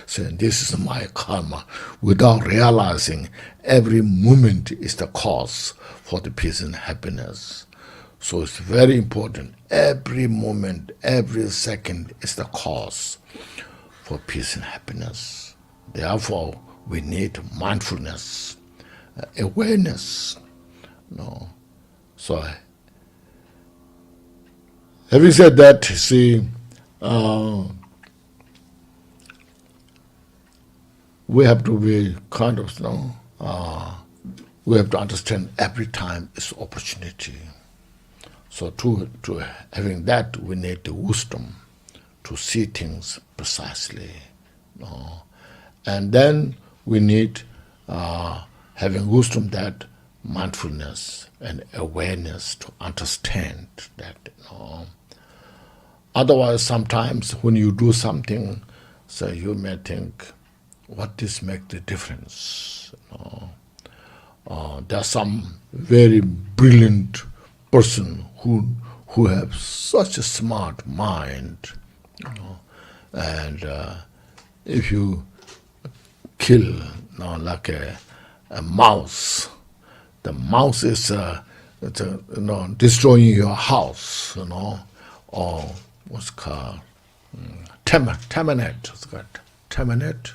saying this is my karma, without realizing every moment is the cause for the peace and happiness. So it's very important. Every moment, every second is the cause for peace and happiness. Therefore, we need mindfulness, awareness. So, having said that, see, we have to be kind of, we have to understand every time is opportunity. So to having that, we need the wisdom to see things precisely. And then we need having wisdom, that mindfulness and awareness to understand that. Otherwise, sometimes when you do something, so you may think, what this make the difference? There's some very brilliant person who have such a smart mind, and if you kill like a mouse, the mouse is destroying your house, or what's called terminate. It's got terminate,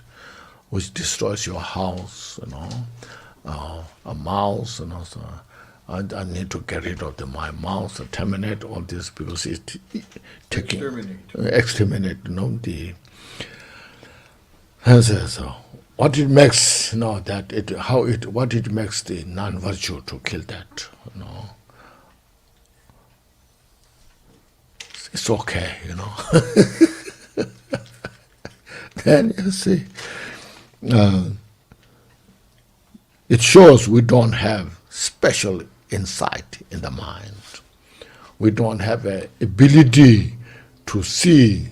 which destroys your house, a mouse, so I need to get rid of my mouse, terminate all this, because it's taking exterminate. So what it makes, what it makes the non-virtue to kill that, it's okay, Then you see, it shows we don't have special insight in the mind. We don't have an ability to see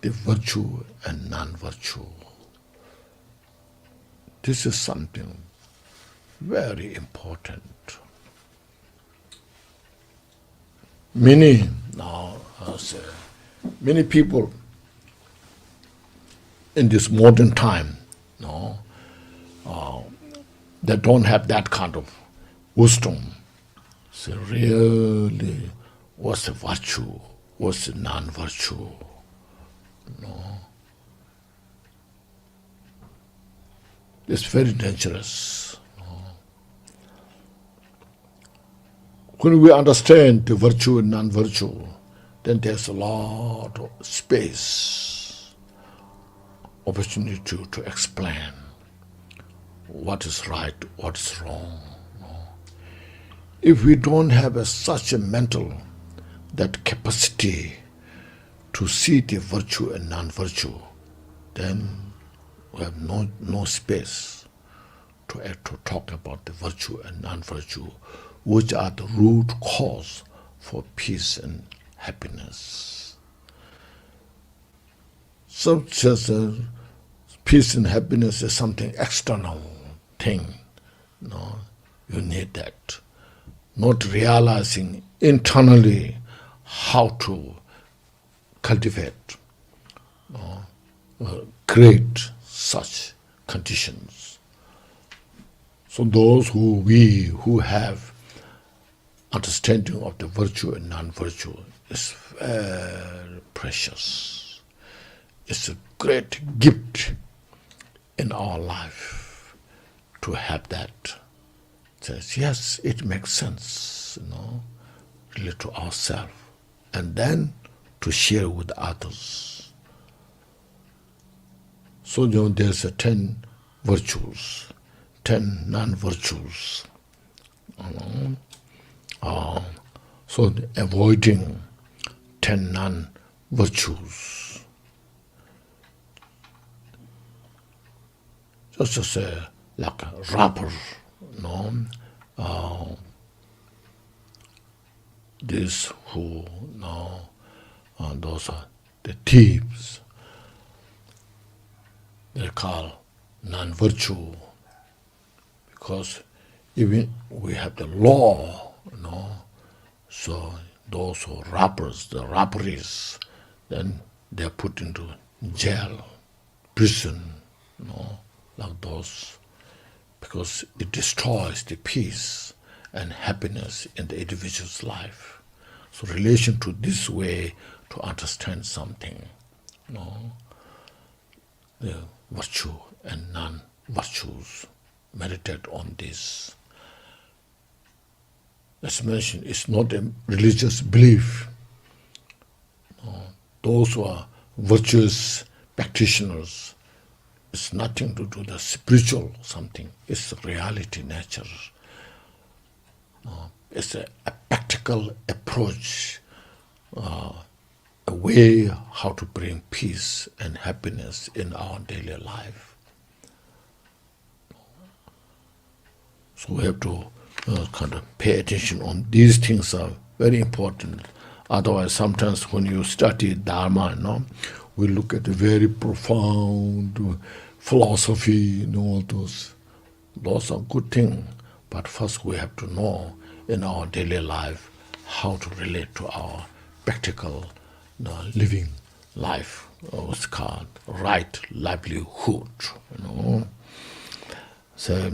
the virtue and non-virtue. This is something very important. Many people in this modern time, they don't have that kind of wisdom. So really, what's the virtue? What's the non-virtue? It's very dangerous. When we understand the virtue and non-virtue, then there's a lot of space, opportunity to explain what is right, what is wrong. If we don't have such a mental, that capacity to see the virtue and non-virtue, then we have no space to talk about the virtue and non-virtue, which are the root cause for peace and happiness. So just peace and happiness is something external thing. You need that. Not realizing internally how to cultivate, create such conditions. So those who have understanding of the virtue and non-virtue is very precious. It's a great gift in our life to have that. Says, yes, it makes sense, relate to ourselves, and then to share with others. So there's 10 virtues, 10 non-virtues. So avoiding 10 non-virtues, just to say, like a rapper, these who those are the thieves. They call non-virtue, because even we have the law, so those who rappers, the rapperies, then they're put into jail, prison, like those, because it destroys the peace and happiness in the individual's life. So relation to this way to understand something, the virtue and non-virtues, meditate on this. As mentioned, it's not a religious belief. Those who are virtuous practitioners, it's nothing to do with the spiritual something. It's reality, nature. It's a practical approach, a way how to bring peace and happiness in our daily life. So we have to kind of pay attention on these things are very important. Otherwise, sometimes when you study Dharma, we look at a very profound philosophy, all those. Those are good things. But first we have to know in our daily life how to relate to our practical living life, what's called right livelihood. So,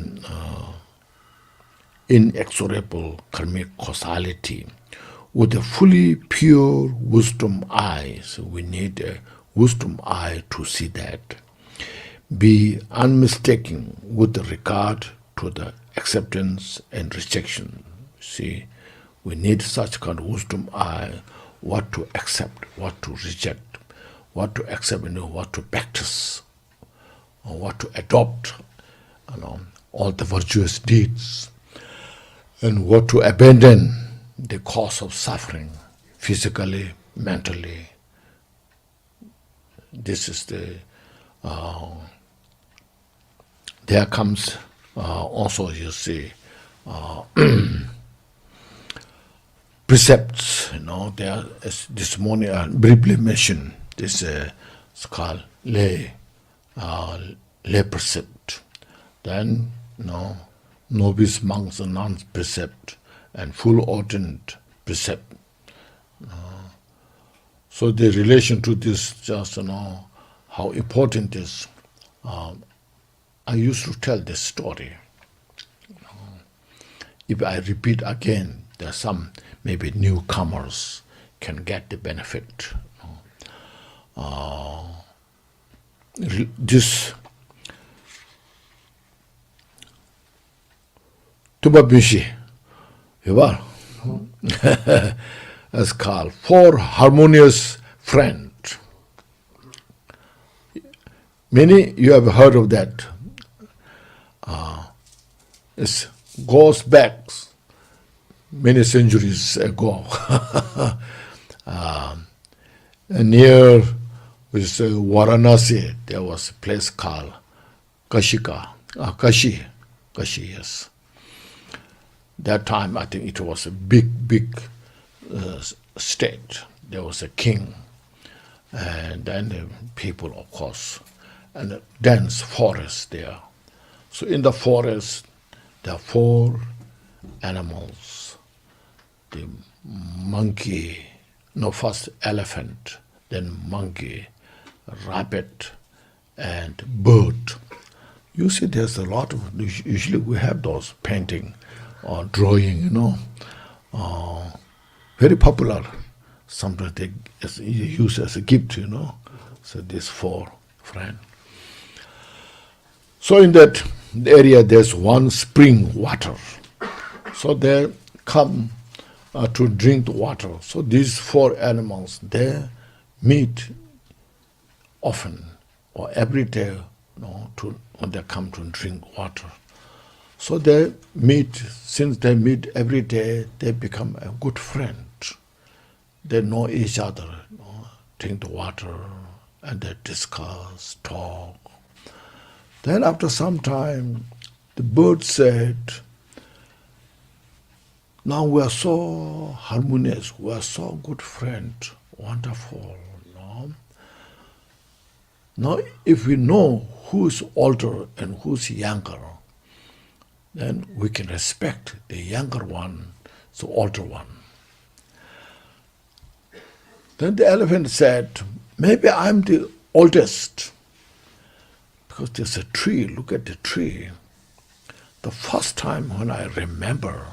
inexorable karmic causality. With a fully pure wisdom eye, so we need a wisdom eye to see that. Be unmistaken with regard to the acceptance and rejection. See, we need such kind of wisdom eye, what to accept, what to reject, what to accept and what to practice, or what to adopt, all the virtuous deeds, and what to abandon, the cause of suffering, physically, mentally. This is the, there comes also, you see, precepts, there, as this morning I briefly mentioned, this it's called lay precept. Then, novice monks and nuns precept, and full ordained precept. So the relation to this, just how important it is. I used to tell this story. If I repeat again, there are some maybe newcomers can get the benefit. This Tuba Bishi, as called four harmonious friends. Many you have heard of that. It goes back many centuries ago. Near Varanasi, there was a place called Kashi, yes. That time, I think it was a big state. There was a king, and then the people, of course, and a dense forest there. So in the forest, there are four animals. The monkey, first elephant, then monkey, rabbit, and bird. You see, there's a lot of, usually we have those painting or drawing, very popular. Sometimes they use as a gift, So these 4 friends. So in that area there's one spring water. So they come to drink the water. So these 4 animals, they meet often or every day, when they come to drink water. So they meet, since they meet every day, they become a good friend. They know each other, drink the water, and they discuss, talk. Then after some time, the bird said, now we are so harmonious, we are so good friends, wonderful. Now if we know who is older and who's younger, then we can respect the younger one, the older one. Then the elephant said, maybe I'm the oldest, because there's a tree, look at the tree. The first time when I remember,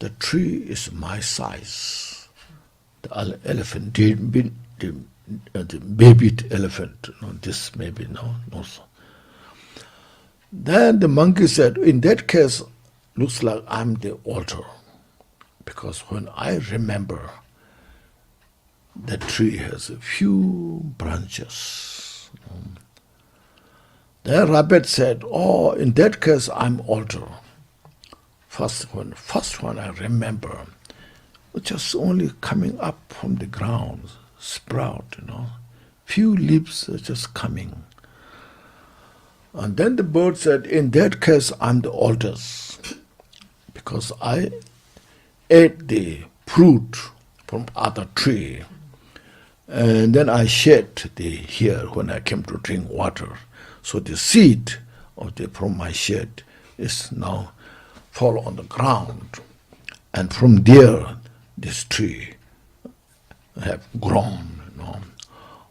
the tree is my size. The elephant, the baby elephant, this maybe, no. Then the monkey said, in that case, looks like I'm the older, because when I remember, the tree has a few branches. The rabbit said, oh, in that case, I'm older. First one I remember, just only coming up from the ground, sprout, few leaves are just coming. And then the bird said, in that case, I'm the oldest, because I ate the fruit from other tree, and then I shed here when I came to drink water. So the seed from my shed is now fall on the ground, and from there this tree have grown.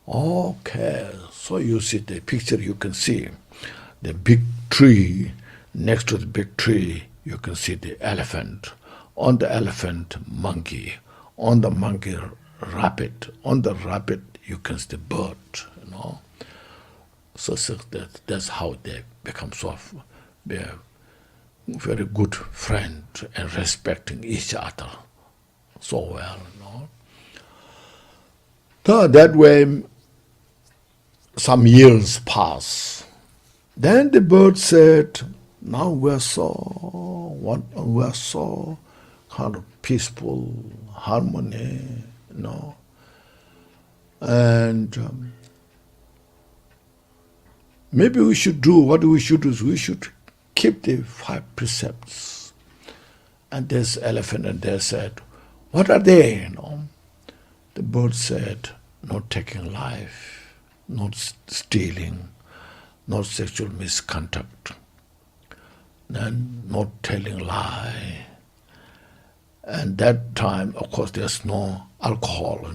Okay, so you see the picture, you can see the big tree. Next to the big tree, you can see the elephant. On the elephant, monkey. On the monkey, rabbit. On the rabbit, you can see the bird. So that's how they become so very good friend and respecting each other so well. So that way, some years pass. Then the bird said, now we're so kind of peaceful, harmony, and maybe we should do, what we should do is we should keep the 5 precepts. And this elephant and they said, what are they? The bird said, not taking life, not stealing, not sexual misconduct, and not telling lie. And that time, of course, there's no alcohol,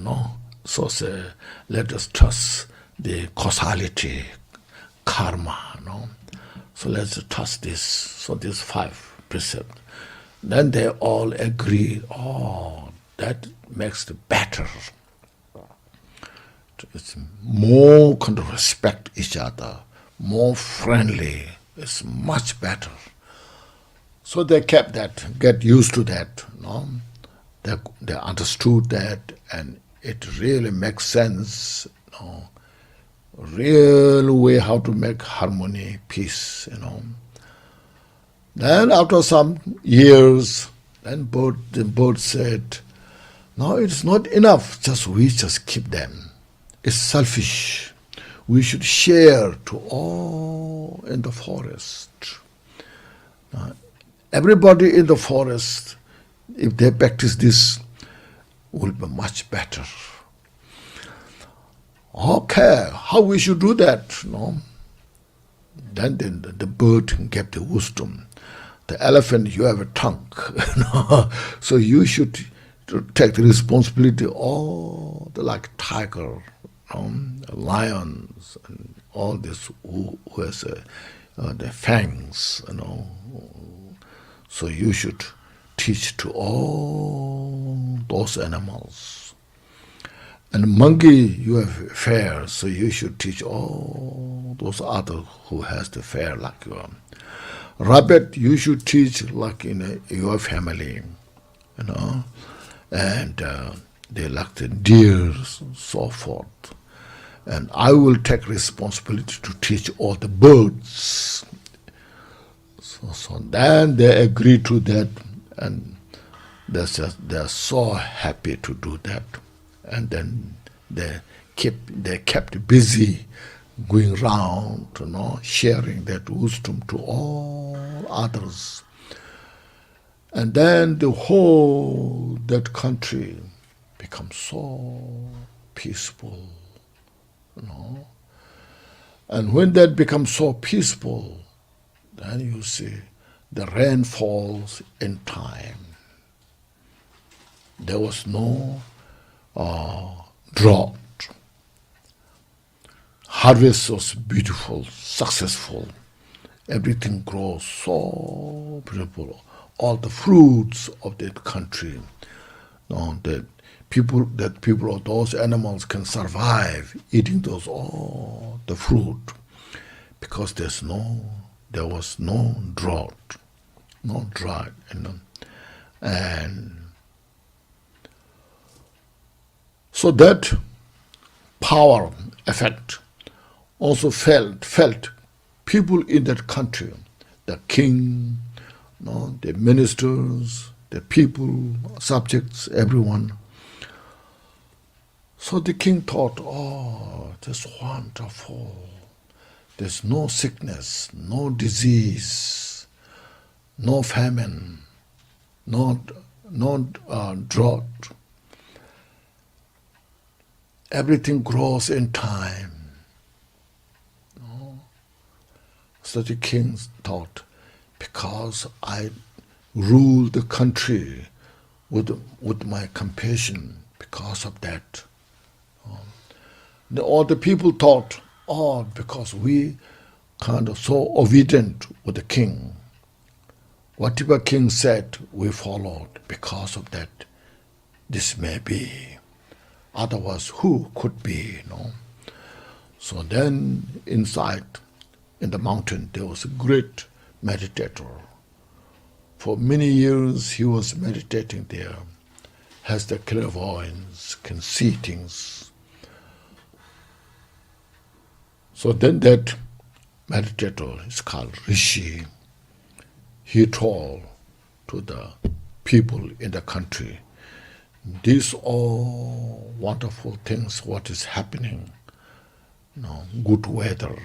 So say, let us trust the causality, karma, So let's trust this. So these 5 precepts. Then they all agree, that makes it better. It's more kind of respect each other, more friendly. It's much better. So they kept that, get used to that. They understood that, and it really makes sense. Real way how to make harmony, peace. Then after some years, then the bird said, no, it's not enough. We just keep them. It's selfish. We should share to all in the forest. Everybody in the forest, if they practice this, will be much better. Okay, how we should do that? Then the bird gave the wisdom. The elephant, you have a tongue. So you should take the responsibility, like tiger, lions, and all this who has the fangs, So you should teach to all those animals. And monkey, you have fair, so you should teach all those others who has the fair like you. Rabbit, you should teach like in your family, and they like the deer, so forth. And I will take responsibility to teach all the birds. So then they agree to that, and they're so happy to do that. And then they kept busy going around, sharing that wisdom to all others. And then the whole that country becomes so peaceful, And when that becomes so peaceful, then you see the rain falls in time. There was no drought. Harvest was beautiful, successful. Everything grows so beautiful. All the fruits of that country, that people of those animals can survive eating those all the fruit, because there was no drought, no drought, and so that power effect also felt people in that country, the king, the ministers, the people, subjects, everyone. So the king thought, that's wonderful. There's no sickness, no disease, no famine, no drought. Everything grows in time. So the king thought, because I rule the country with my compassion, because of that. All the people thought, because we kind of so obedient with the king. Whatever king said, we followed. Because of that, this may be. Otherwise, who could be, So then inside, in the mountain, there was a great meditator. For many years, he was meditating there, has the clairvoyance, can see things. So then that meditator is called Rishi. He told to the people in the country, these all wonderful things, what is happening, good weather,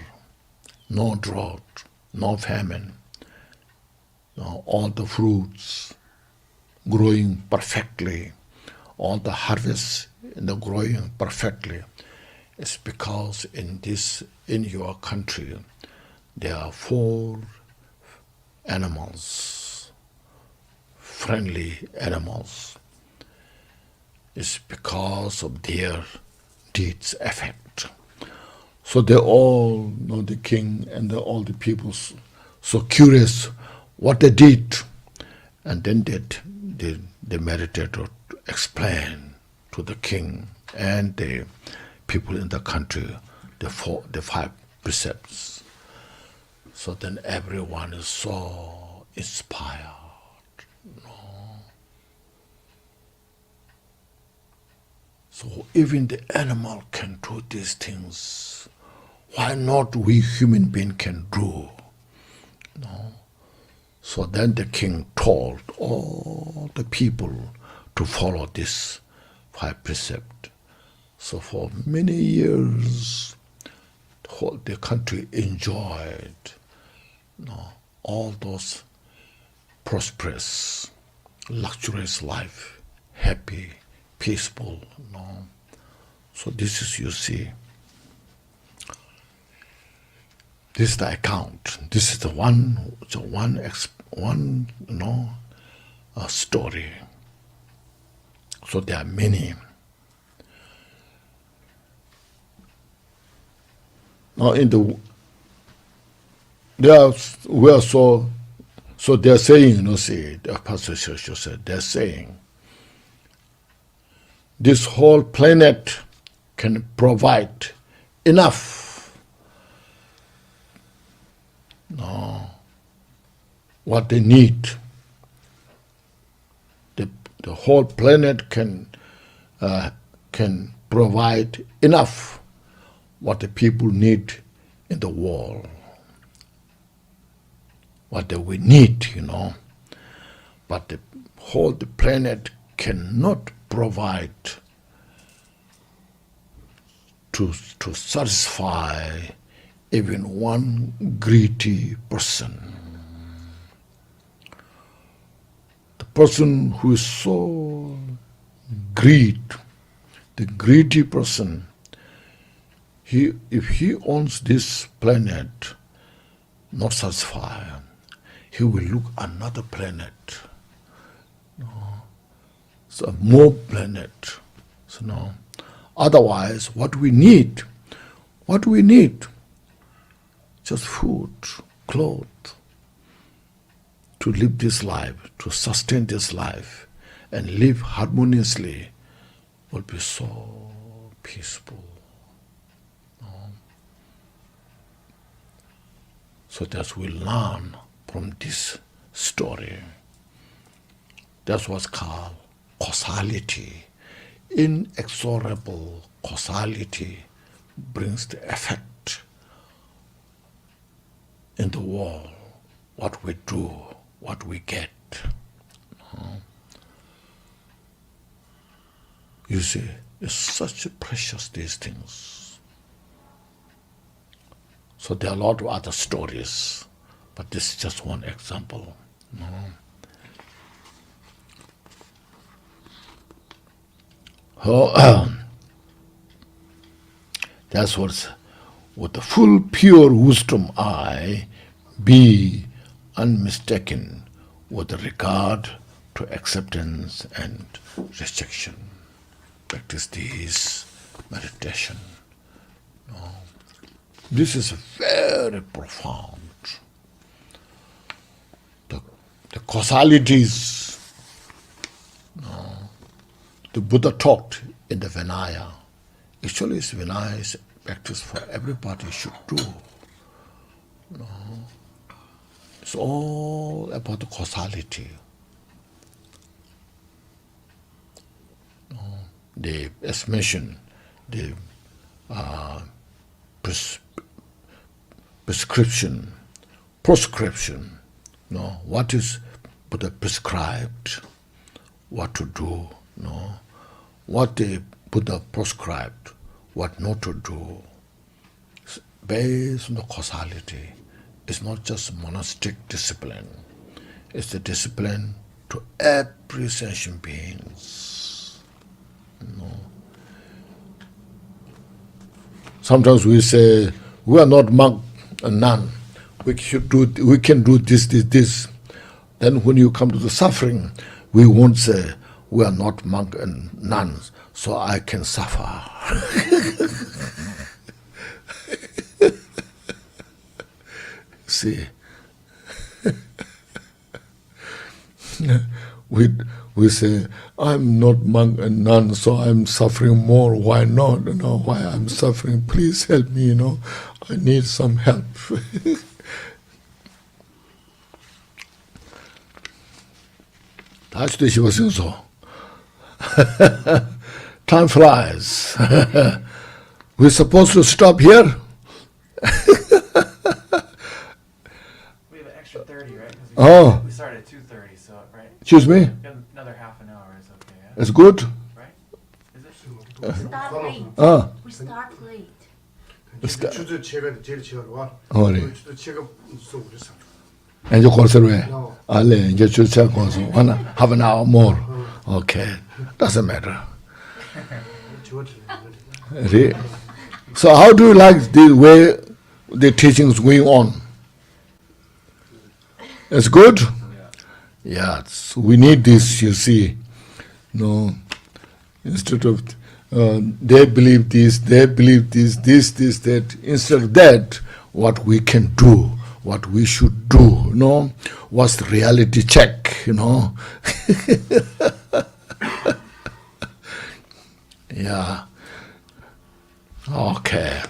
no drought, no famine, all the fruits growing perfectly, all the harvests growing perfectly. It's because in your country there are 4 animals, friendly animals. It's because of their deeds effect. So they all know the king and all the people so curious what they did. And then the meditator explained to the king and the people in the country the 5 precepts. So then everyone is so inspired. So even the animal can do these things. Why not we human beings can do? So then the king told all the people to follow this 5 precepts. So for many years, the country enjoyed all those prosperous, luxurious life, happy, peaceful. So this is, you see, this is the account. This is the one story. So there are many. Now we are so So they're saying, the Pastor Shoshu said, they're saying, this whole planet can provide enough what they need. The whole planet can provide enough what the people need in the world, what they will need, But the whole planet cannot provide to satisfy even one greedy person. The person who is so the greedy person, if he owns this planet, not satisfied, he will look another planet, so more planet. So otherwise, what we need, just food, clothes, to live this life, to sustain this life, and live harmoniously, will be so peaceful. So that we learn from this story. That's what's called causality. Inexorable causality brings the effect in the world. What we do, what we get. You see, it's such precious, these things. So there are a lot of other stories, but this is just one example. That's what's with the full pure wisdom eye, be unmistaken with regard to acceptance and rejection. Practice this meditation. This is very profound. The causalities the Buddha taught in the Vinaya. Actually, Vinaya is practice for everybody should do. It's all about the causality. The, as mentioned, the prescription, what is Buddha prescribed, what to do, what the Buddha prescribed, what not to do, based on the causality. It's not just monastic discipline, it's the discipline to every sentient beings. Sometimes we say, we are not monk and nun. We can do this. Then when you come to the suffering, we won't say, we are not monk and nuns, so I can suffer. See, we say, I'm not monk and nun, so I'm suffering more. Why not? Why I'm suffering? Please help me. I need some help. Time flies. We're supposed to stop here. We have an extra 30, right? We started at 2:30, so right. Excuse me. Another half an hour is okay. Yeah? That's good. Right? Is it? We start late. We start late. 주도 제가 제일 지어와. 그래. 주도 제가 쏘그랬어. 이제 거기서 알래 이제 주차 거기서 have an hour more. Okay, doesn't matter. So how do you like the way the teaching is going on? It's good? Yeah, we need this, you see. Instead of they believe this, that. Instead of that, what we can do, what we should do, you know, what's the reality check, you know. Yeah. Okay.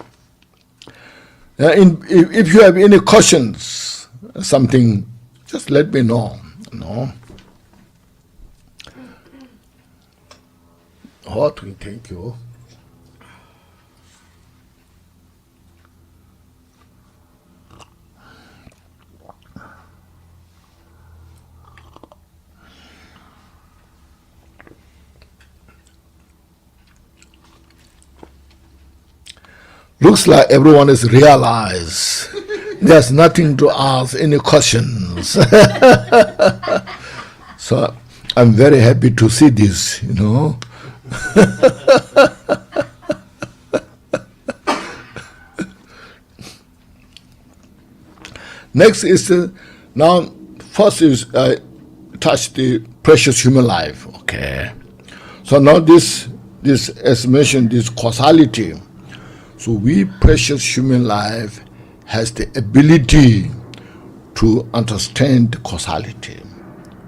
If you have any questions, something, just let me know. No. What we thank you. Looks like everyone is realized. There's nothing to ask, any questions. So I'm very happy to see this, you know. Next is, now first is touch the precious human life. Okay. So now this as mentioned, this causality. So we precious human life has the ability to understand the causality.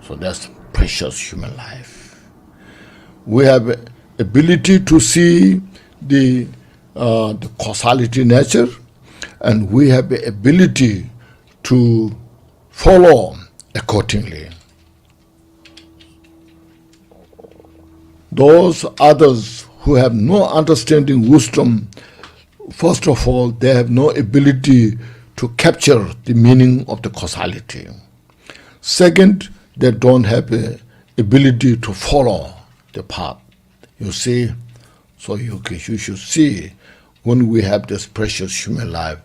So that's precious human life. We have ability to see the causality nature, and we have the ability to follow accordingly. Those others who have no understanding wisdom, first of all, they have no ability to capture the meaning of the causality. Second, they don't have the ability to follow the path. You see, so you should see, when we have this precious human life,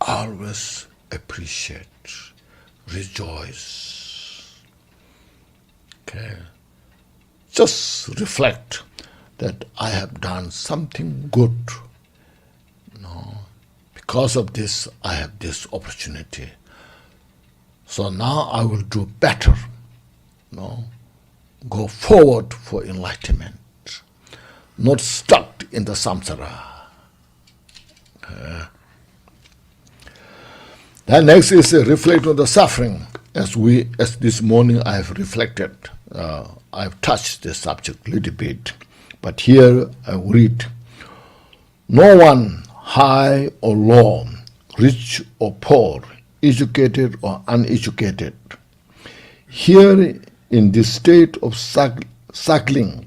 always appreciate, rejoice. Okay, just reflect that I have done something good. Because of this, I have this opportunity. So now I will do better. No, go forward for enlightenment, not stuck in the samsara. Then next is reflect on the suffering. As this morning I have reflected, I have touched the subject a little bit, but here I read: no one, high or low, rich or poor, educated or uneducated, here in this state of cycling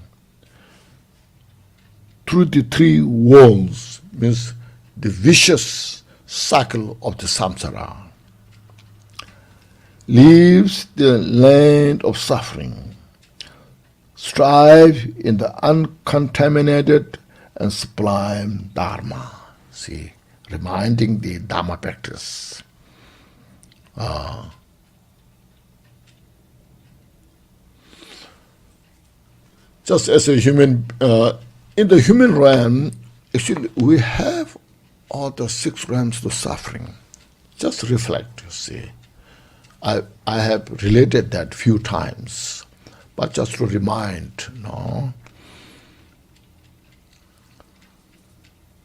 through the three worlds, means the vicious cycle of the samsara, leaves the land of suffering, strive in the uncontaminated and sublime Dharma. See, reminding the Dharma practice. Just as a human, in the human realm, actually we have all the 6 realms of suffering. Just reflect, you see. I have related that few times, but just to remind, no.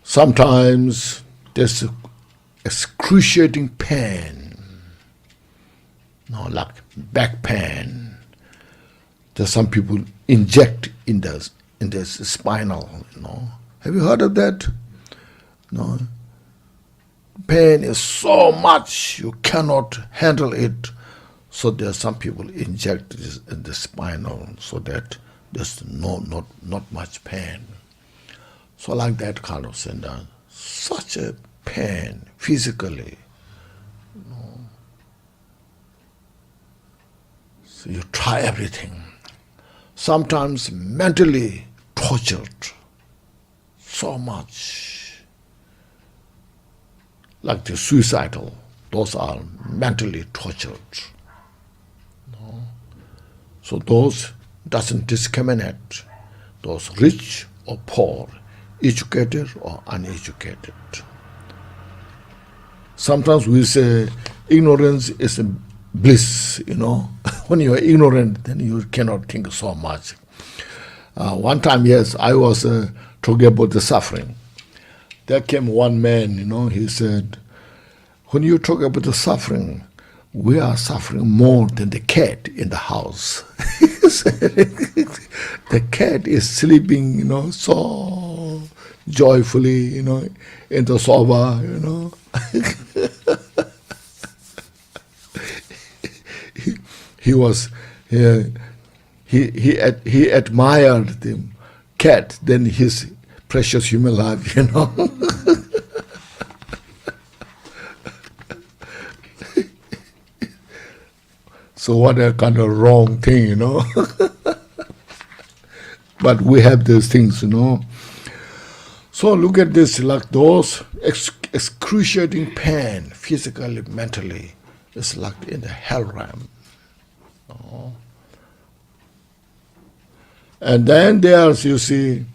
Sometimes there's excruciating pain, no, like back pain. There's some people inject in the spinal, you know. Have you heard of that? No. Pain is so much you cannot handle it, so there's some people inject this in the spinal so that there's not much pain. So like that kind of thing, such a pain physically. You know. So you try everything. Sometimes mentally tortured so much. Like the suicidal, those are mentally tortured. No? So those doesn't discriminate, those rich or poor, educated or uneducated. Sometimes we say ignorance is a bliss, you know. When you are ignorant, then you cannot think so much. One time, yes, I was talking about the suffering. There came one man, you know, he said, when you talk about the suffering, we are suffering more than the cat in the house. The cat is sleeping, so joyfully, in the sofa, he admired the cat than his precious human life, So what a kind of wrong thing, But we have those things, So look at this, like those excruciating pain, physically, mentally, it's like in the hell realm. And then there's, you see,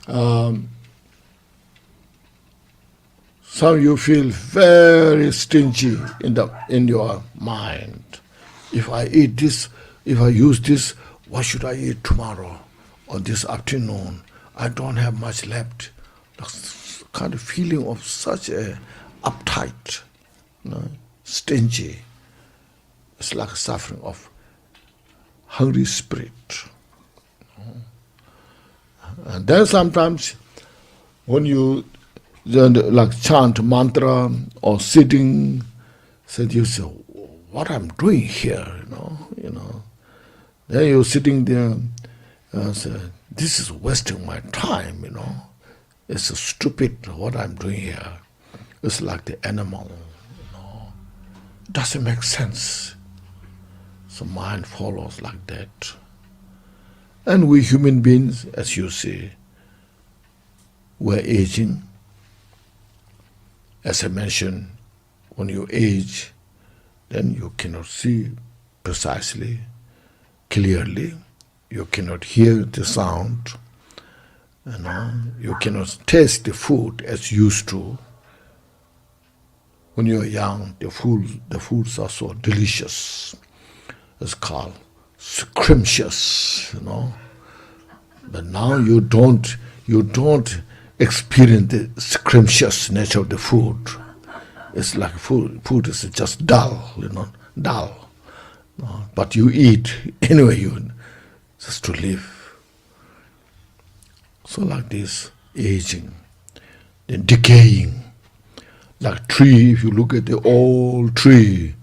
some you feel very stingy in your mind. If I eat this, if I use this, what should I eat tomorrow or this afternoon? I don't have much left. That's kind of feeling of such a uptight, stingy. It's like suffering of hungry spirit. And then sometimes when you like chant mantra or sitting, so you say, what I'm doing here, Then you're sitting there, say, this is wasting my time, It's so stupid what I'm doing here. It's like the animal, Doesn't make sense. So mind follows like that. And we human beings, as you see, we're aging. As I mentioned, when you age, then you cannot see precisely, clearly. You cannot hear the sound. You cannot taste the food as used to. When you're young, the foods are so delicious. It's called scrumptious, But now you don't experience the scrumptious nature of the food. It's like food is just dull, dull. But you eat anyway, just to live. So like this, aging, then decaying. Like tree, if you look at the old tree,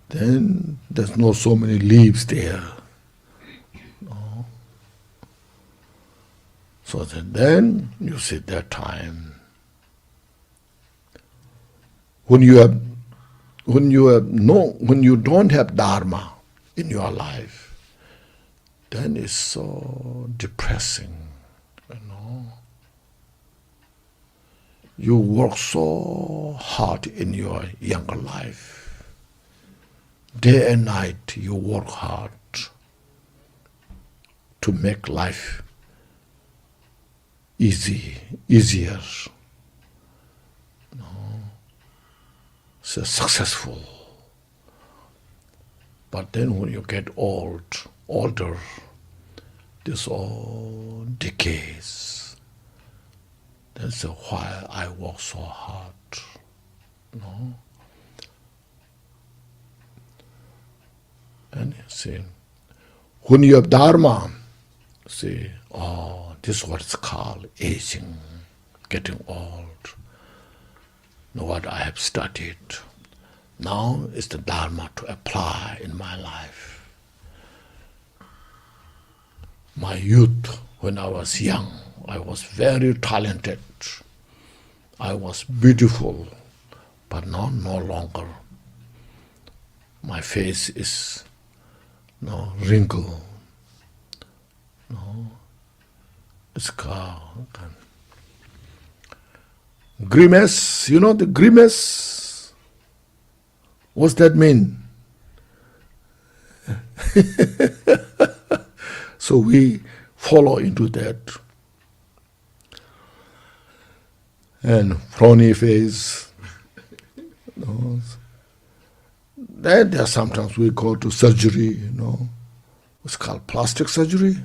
then there's not so many leaves there. So then you see that time when you don't have dharma in your life, then it's so depressing, You work so hard in your younger life. Day and night you work hard to make life easier, so successful. But then when you get older, this all decays. That's why I work so hard, And you see, when you have dharma, see, this is what it's called aging, getting old. Know what I have studied. Now is the dharma to apply in my life. My youth, when I was young, I was very talented. I was beautiful, but now no longer. My face is wrinkled. It's called grimace. You know the grimace? What's that mean? So we follow into that. And frowny face. Then there sometimes we go to surgery, It's called plastic surgery.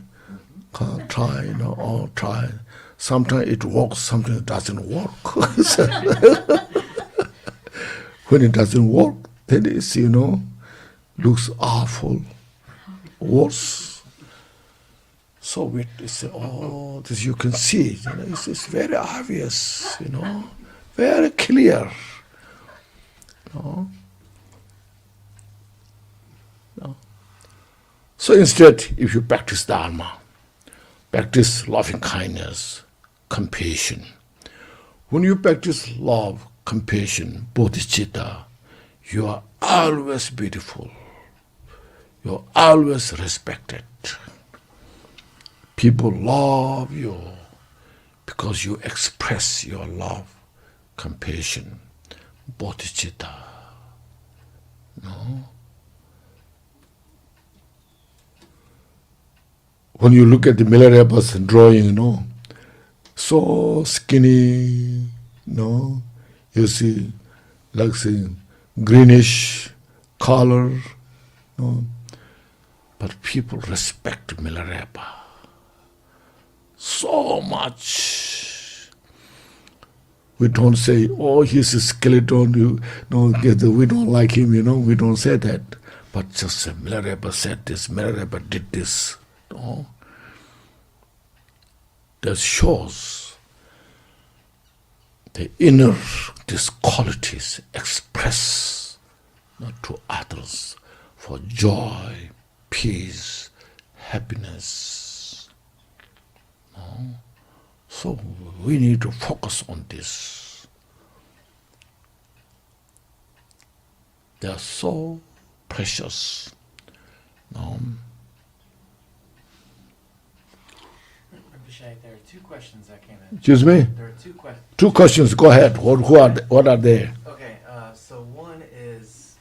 Try. Sometimes it works, sometimes it doesn't work. When it doesn't work, then it's, looks awful, worse. So we say, oh, this you can see, it's very obvious, very clear. So instead, if you practice Dharma, practice loving kindness, compassion. When you practice love, compassion, bodhicitta, you are always beautiful. You are always respected. People love you because you express your love, compassion, bodhicitta. When you look at the Milarepa's drawing, so skinny, you see, like say, greenish color, but people respect Milarepa so much. We don't say, oh, he's a skeleton, we don't like him, we don't say that. But just say, Milarepa said this, Milarepa did this. That shows the inner, these qualities express to others for joy, peace, happiness. So we need to focus on this. They are so precious. There are two questions that came in. Excuse me? There are two questions. Two questions, go ahead. What are they? Okay, so one is,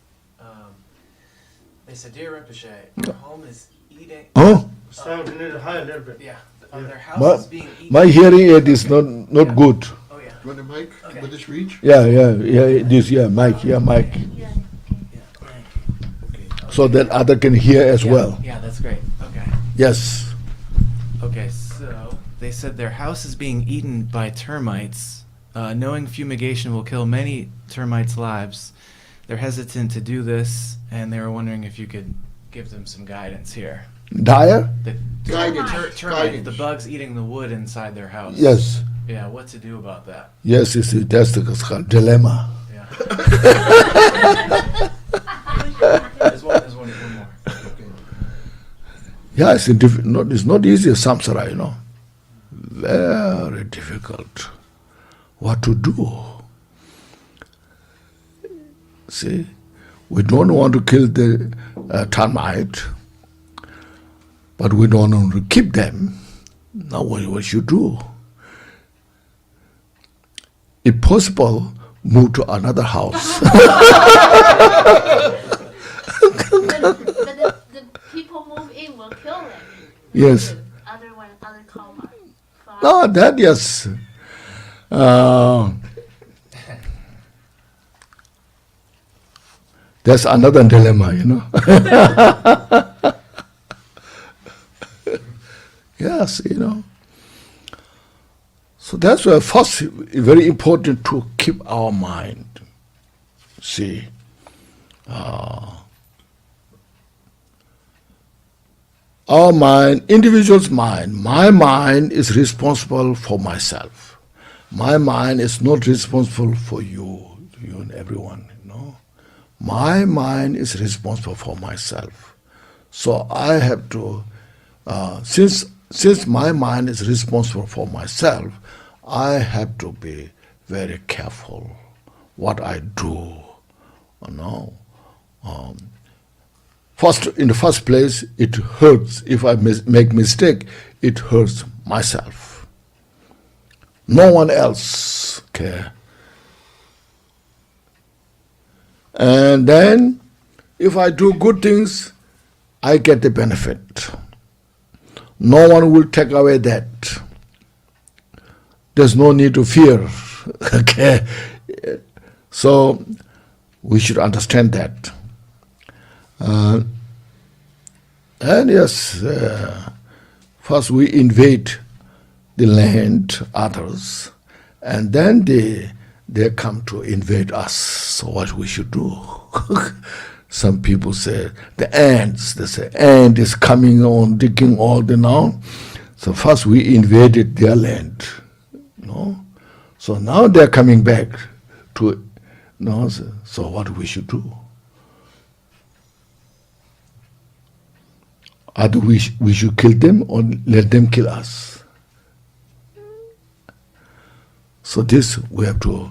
they said, Dear Rinpoche, our home is eating. Huh? Sound a little high a little bit. Yeah, their house is being eaten. My hearing aid is not good. Oh yeah. You want a mic? Okay. Will this reach? Yeah, mic, mic. Yeah, thank you. Okay. So that other can hear as well. Yeah, that's great. Okay. Yes. Okay, so they said their house is being eaten by termites. Knowing fumigation will kill many termites' lives, they're hesitant to do this, and they were wondering if you could give them some guidance here. Dire? The Guidance. termites, Guidance. the bugs eating the wood inside their house. Yes. Yeah, what to do about that? Yes, that's the dilemma. Yeah. There's one more. Yeah, it's not easy, samsara, Very difficult. What to do? See, we don't want to kill the termite, but we don't want to keep them. Now what should do? If possible, move to another house. The people move in will kill them. Yes. Other karma. No, that yes. That's another dilemma, Yes, So that's why first very important to keep our mind. See, our mind, individual's mind, my mind is responsible for myself. My mind is not responsible for you and everyone, My mind is responsible for myself. So I have to, since my mind is responsible for myself, I have to be very careful what I do. First, in the first place, it hurts. If I make mistake, it hurts myself. No one else care. And then, if I do good things, I get the benefit. No one will take away that. There's no need to fear. Okay? So, we should understand that. And yes, first we invade the land, others, and then they come to invade us. So what we should do? Some people say the ants. They say ant is coming on, digging all the now. So first we invaded their land, So now they're coming back to, so what we should do? Either we should kill them or let them kill us. So this we have to,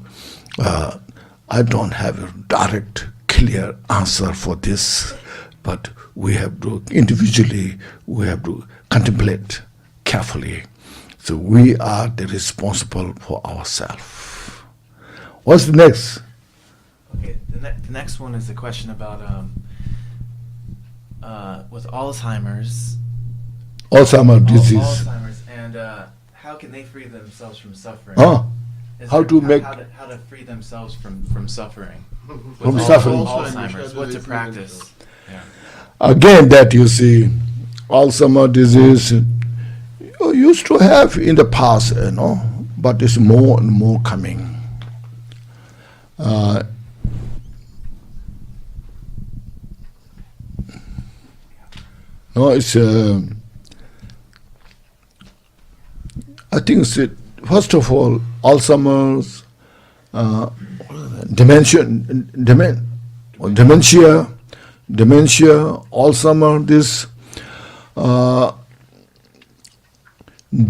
I don't have a direct, clear answer for this, but we have to, individually, we have to contemplate carefully. So we are the responsible for ourselves. What's the next? Okay, the next one is a question about with Alzheimer's. Alzheimer's disease. Alzheimer's, and how can they free themselves from suffering? How to free themselves from suffering? From suffering. Alzheimer's. What to practice? Yeah. Again, that you see, Alzheimer's disease you used to have in the past, but it's more and more coming. It's I think it's, first of all, Alzheimer's, dementia, Alzheimer's, this,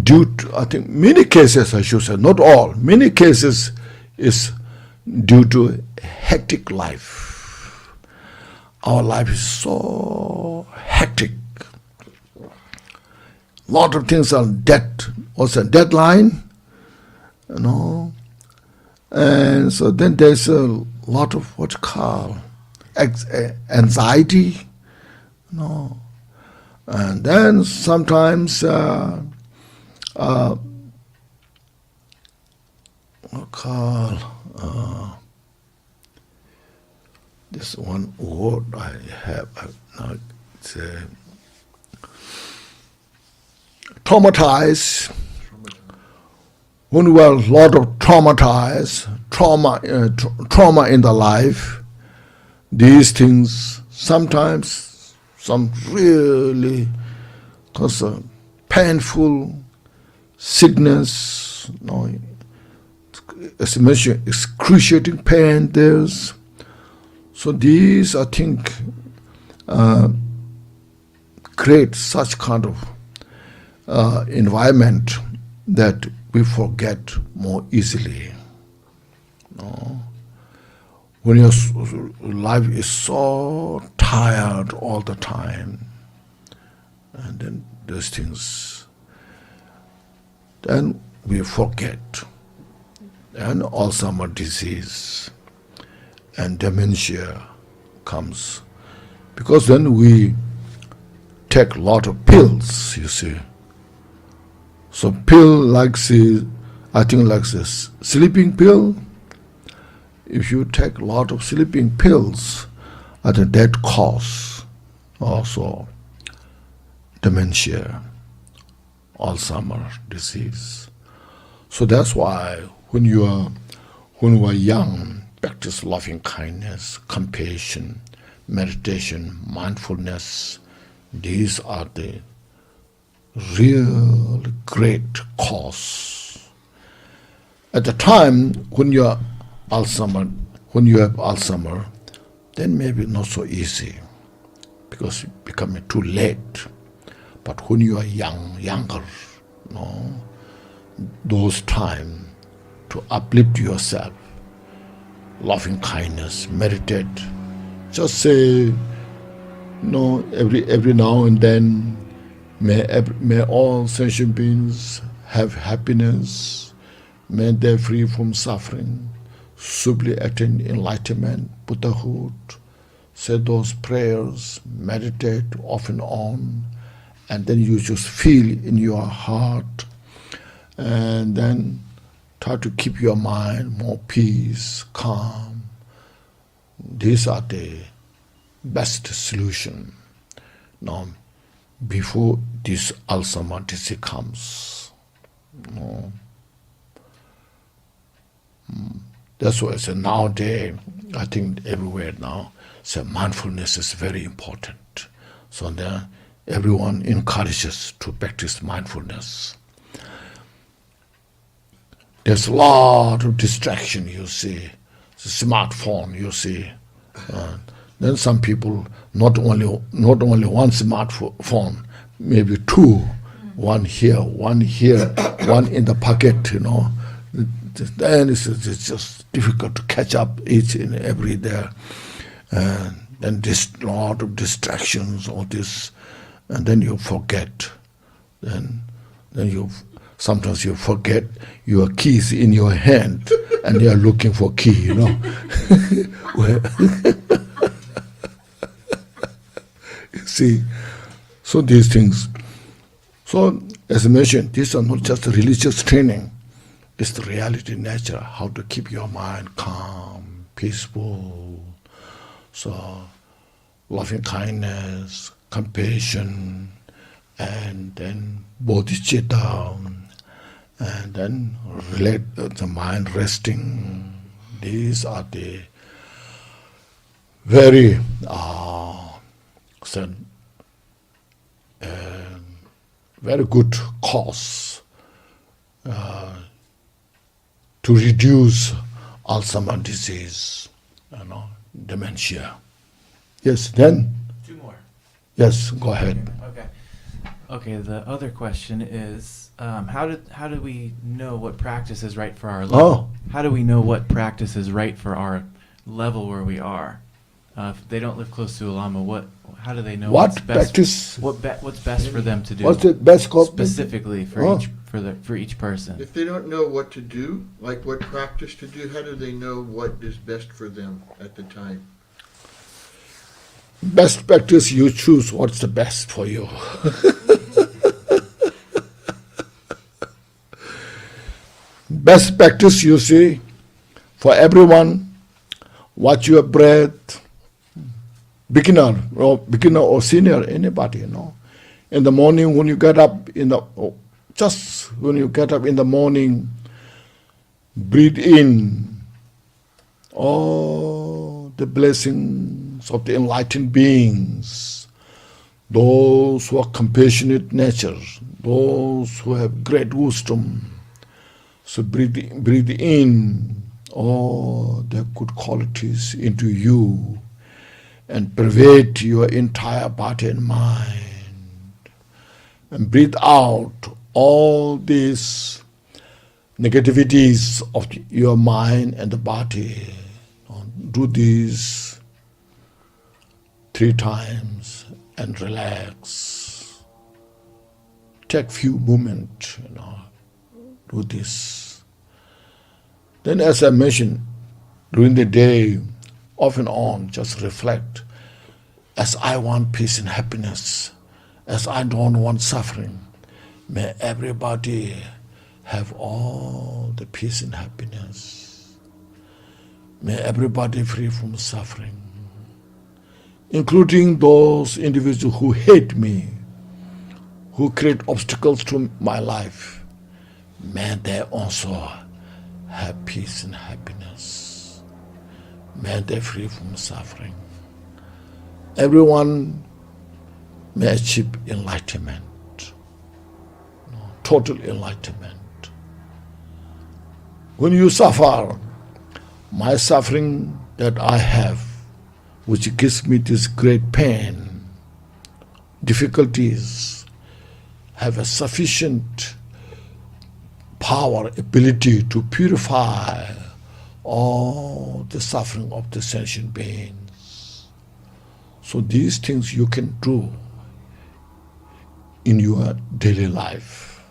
due to, I think, many cases, I should say, not all, many cases is due to hectic life. Our life is so hectic. A lot of things are also deadline, and so then there's a lot of what you call anxiety, and then sometimes this one word I have now, it's traumatized. When we are a lot of traumatized, trauma in the life, these things sometimes some really cause painful sickness, excruciating pain. There's so these I think create such kind of environment that we forget more easily. When your life is so tired all the time, and then those things, then we forget. And Alzheimer's disease and dementia comes, because then we take a lot of pills, you see. So pill like I think like this sleeping pill. If you take a lot of sleeping pills, I think that cause also dementia, Alzheimer's disease. So that's why when we are young, practice loving kindness, compassion, meditation, mindfulness. These are the real great cause. At the time when you have Alzheimer, then maybe not so easy because it's becoming too late. But when you are younger, those time to uplift yourself, loving kindness, meditate, just say, every now and then, may all sentient beings have happiness, may they free from suffering, sublly attain enlightenment, Buddhahood. Say those prayers, meditate off and on, and then you just feel in your heart, and then try to keep your mind more peace, calm. These are the best solution. Now, before this Alzheimer's disease comes. That's why I say nowadays, I think everywhere now, so mindfulness is very important. So then everyone encourages to practice mindfulness. There's a lot of distraction, you see. The smartphone, you see. Then some people not only one smartphone, maybe two, one here, one in the pocket, you know. Then it's just difficult to catch up each and every there. Then there's a lot of distractions, all this, and then you forget. Then sometimes you forget your keys in your hand, and you are looking for key, you know. See, so these things. So as I mentioned, these are not just religious training. It's the reality, nature, how to keep your mind calm, peaceful. So loving kindness, compassion, and then bodhicitta, and then relate the mind resting. These are the very very good cause to reduce Alzheimer's disease, you know, dementia. Yes, then? Two more. Yes, go ahead. Okay, the other question is, how do we know what practice is right for our level? How do we know what practice is right for our level where we are? If they don't live close to a Lama, how do they know What practice? What's best for them to do? What's the best cause? Specifically for each person? If they don't know what to do, like what practice to do, how do they know what is best for them at the time? Best practice, you choose what's the best for you. Best practice, you see, for everyone, watch your breath. Beginner or senior, anybody, you know. In the morning when you get up just when you get up in the morning, breathe in all the blessings of the enlightened beings, those who are compassionate nature, those who have great wisdom. So breathe in all their good qualities into you and pervade your entire body and mind. And breathe out all these negativities of your mind and the body. Do this 3 times and relax. Take few moments, you know, do this. Then as I mentioned, during the day, off and on, just reflect. As I want peace and happiness, as I don't want suffering, may everybody have all the peace and happiness. May everybody free from suffering, including those individuals who hate me, who create obstacles to my life. May they also have peace and happiness. May they free from suffering. Everyone may achieve enlightenment, total enlightenment. When you suffer, my suffering that I have, which gives me this great pain, difficulties, have a sufficient power, ability to purify all the suffering of the sentient beings. So these things you can do in your daily life.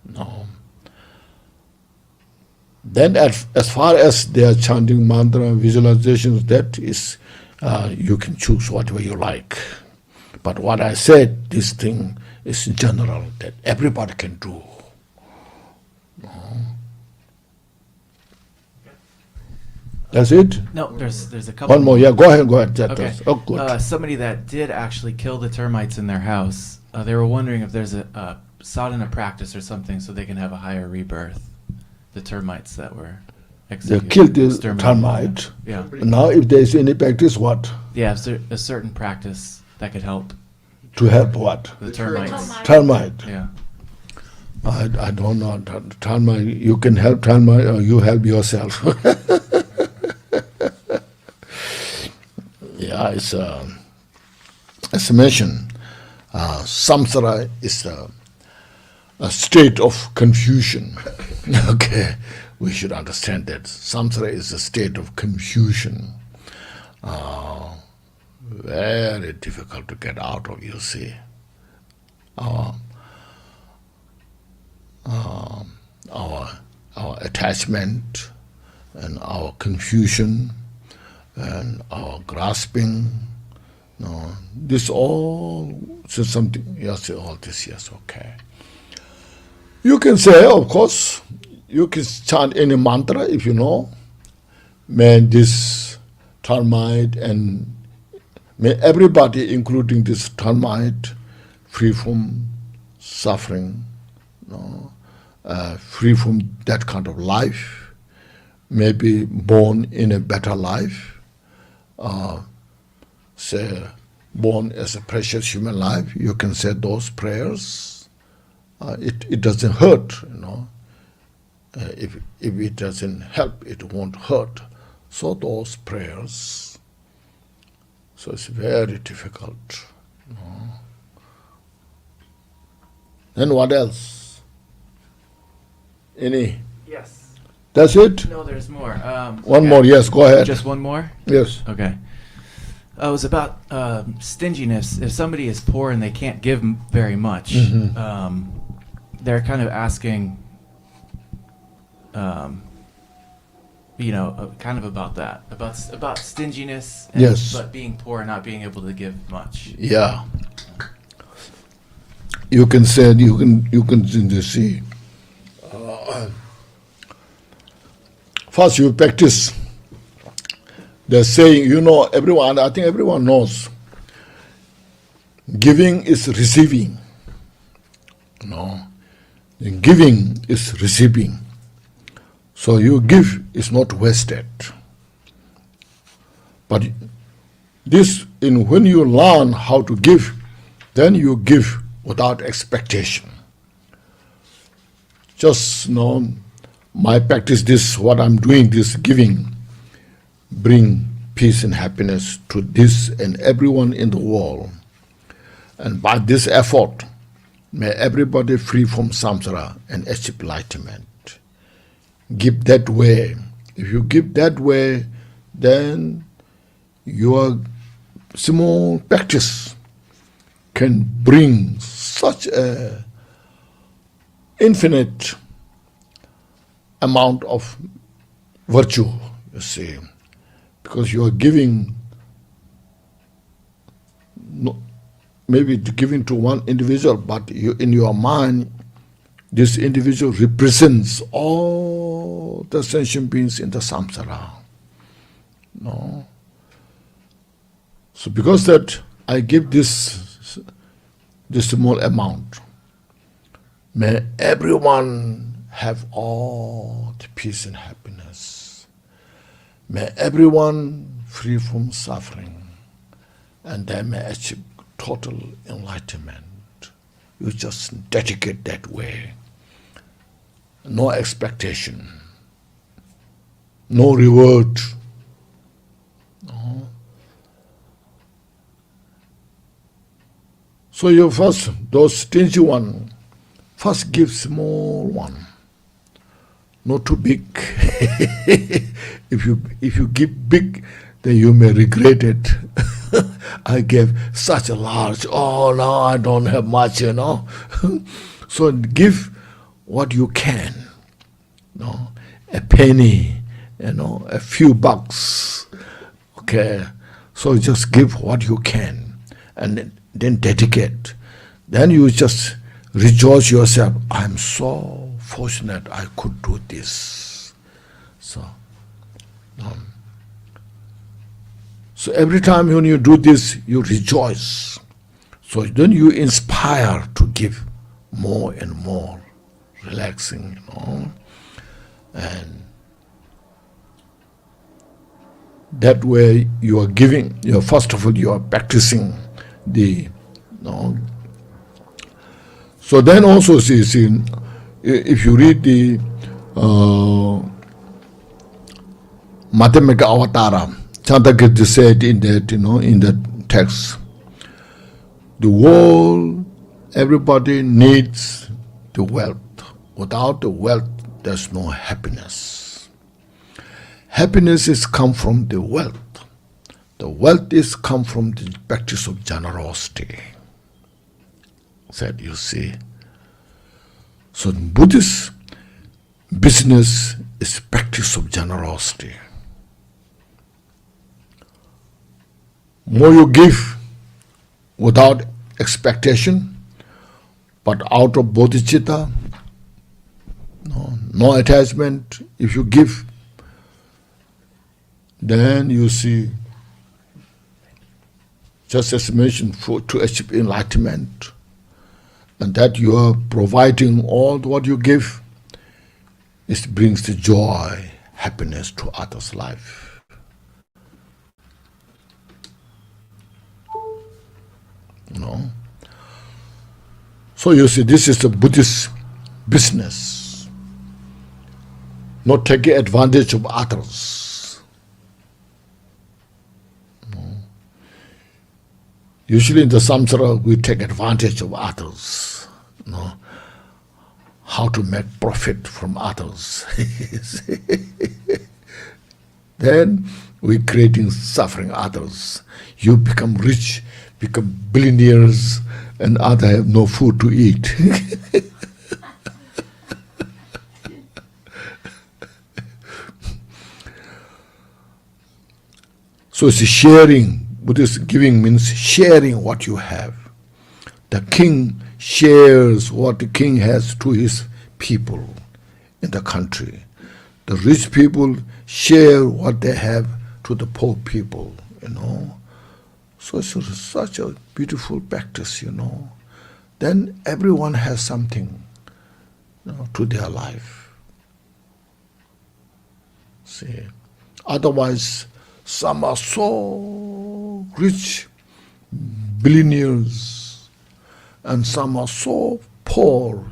No. Then as far as they are chanting mantra, visualizations, that is, you can choose whatever you like. But what I said, this thing is general, that everybody can do. No. That's it? No, there's a couple. One more, yeah, go ahead. Okay. Good. Somebody that did actually kill the termites in their house, they were wondering if there's a sadhana practice or something so they can have a higher rebirth. The termites that were execute, kill this exterminate. termite. Yeah. Now, if there is any practice, what? Yeah, a certain practice that could help To help what? the The termites. termites. Termite. Yeah. I don't know. Termite, you can help termite or you help yourself. Yeah, it's as I mentioned, samsara is a state of confusion. Okay, we should understand that. Samsara is a state of confusion. Very difficult to get out of, you see. Our attachment and our confusion and our grasping, no, this all is something. Yes, all this. Yes, okay. You can say, of course, you can chant any mantra if you know. May this termite and may everybody, including this termite, free from suffering, no, free from that kind of life, may be born in a better life, say born as a precious human life. You can say those prayers. It doesn't hurt, you know. If it doesn't help, it won't hurt. So those prayers. So it's very difficult. You know. Then what else? Any? Yes. That's it? No, there's more. One more, yes, go ahead. Just one more? Yes. Okay. It was about stinginess. If somebody is poor and they can't give very much, they're kind of asking, kind of about that, about stinginess, and, Yes. but being poor and not being able to give much. Yeah. You can say, you can see. First you practice. They're saying, everyone, I think everyone knows, giving is receiving. Giving is receiving. So you give is not wasted. But when you learn how to give, then you give without expectation. Just my practice, this, what I'm doing, this giving, bring peace and happiness to this and everyone in the world. And by this effort, may everybody free from samsara and achieve enlightenment. Give that way. If you give that way, then your small practice can bring such a infinite amount of virtue, you see, because you are giving, maybe giving to one individual, but in your mind, this individual represents all the sentient beings in the samsara. No. So because that I give this small amount, may everyone have all the peace and happiness. May everyone free from suffering, and they may achieve total enlightenment. You just dedicate that way. No expectation, no reward. No. So you first, those stingy one, first give small one, not too big. If you give big, then you may regret it. I gave such a large, no, I don't have much, So give what you can, a penny, a few bucks, okay. So just give what you can, and then dedicate. Then you just rejoice yourself. I'm so fortunate I could do this. So every time when you do this, you rejoice. So then you inspire to give more and more, relaxing, and That way you are giving, first of all, you are practicing the, So then also, see, if you read the Madhyamika Avatara, Chandakirti said in that, in that text, the world, everybody needs the wealth. Without the wealth, there's no happiness. Happiness is come from the wealth. The wealth is come from the practice of generosity. Said, you see. So in Buddhist business is practice of generosity. More you give without expectation, but out of bodhicitta, no attachment. If you give, then you see, just as mentioned, to achieve enlightenment, and that you are providing all what you give, it brings the joy, happiness to others' life. So you see, this is the Buddhist business, not taking advantage of others. Usually in the samsara, we take advantage of others, how to make profit from others. Then we're creating suffering others. You become rich, become billionaires, and others have no food to eat. So it's sharing. Buddhist giving means sharing what you have. The king shares what the king has to his people in the country. The rich people share what they have to the poor people, So it's such a beautiful practice, Then everyone has something, to their life. See, otherwise, some are so rich, billionaires, and some are so poor,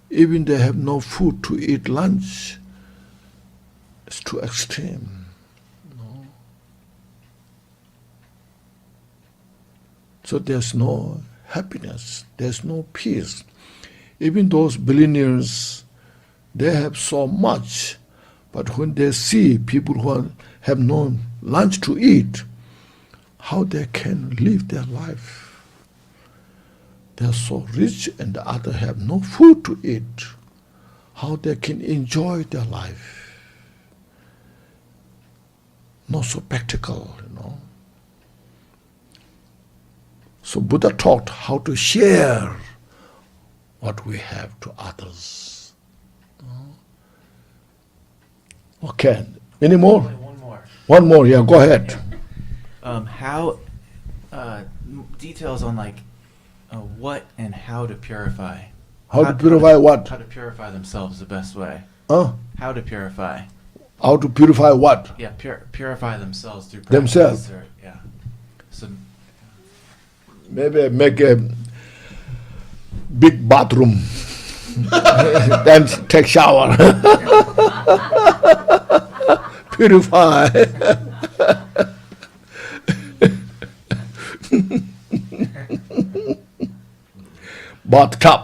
even they have no food to eat lunch. It's too extreme. So there's no happiness, there's no peace. Even those billionaires, they have so much, but when they see people who have no lunch to eat, how they can live their life? They are so rich and the others have no food to eat. How they can enjoy their life? Not so practical, So Buddha taught how to share what we have to others. Okay, any more? One more. One more, yeah, go ahead. How details on what and how to purify. How to purify what? How to purify themselves the best way. How to purify. How to purify what? Yeah, purify themselves through Themselves. practice. Yeah. So maybe make a big bathroom, then take shower, purify. Bathtub,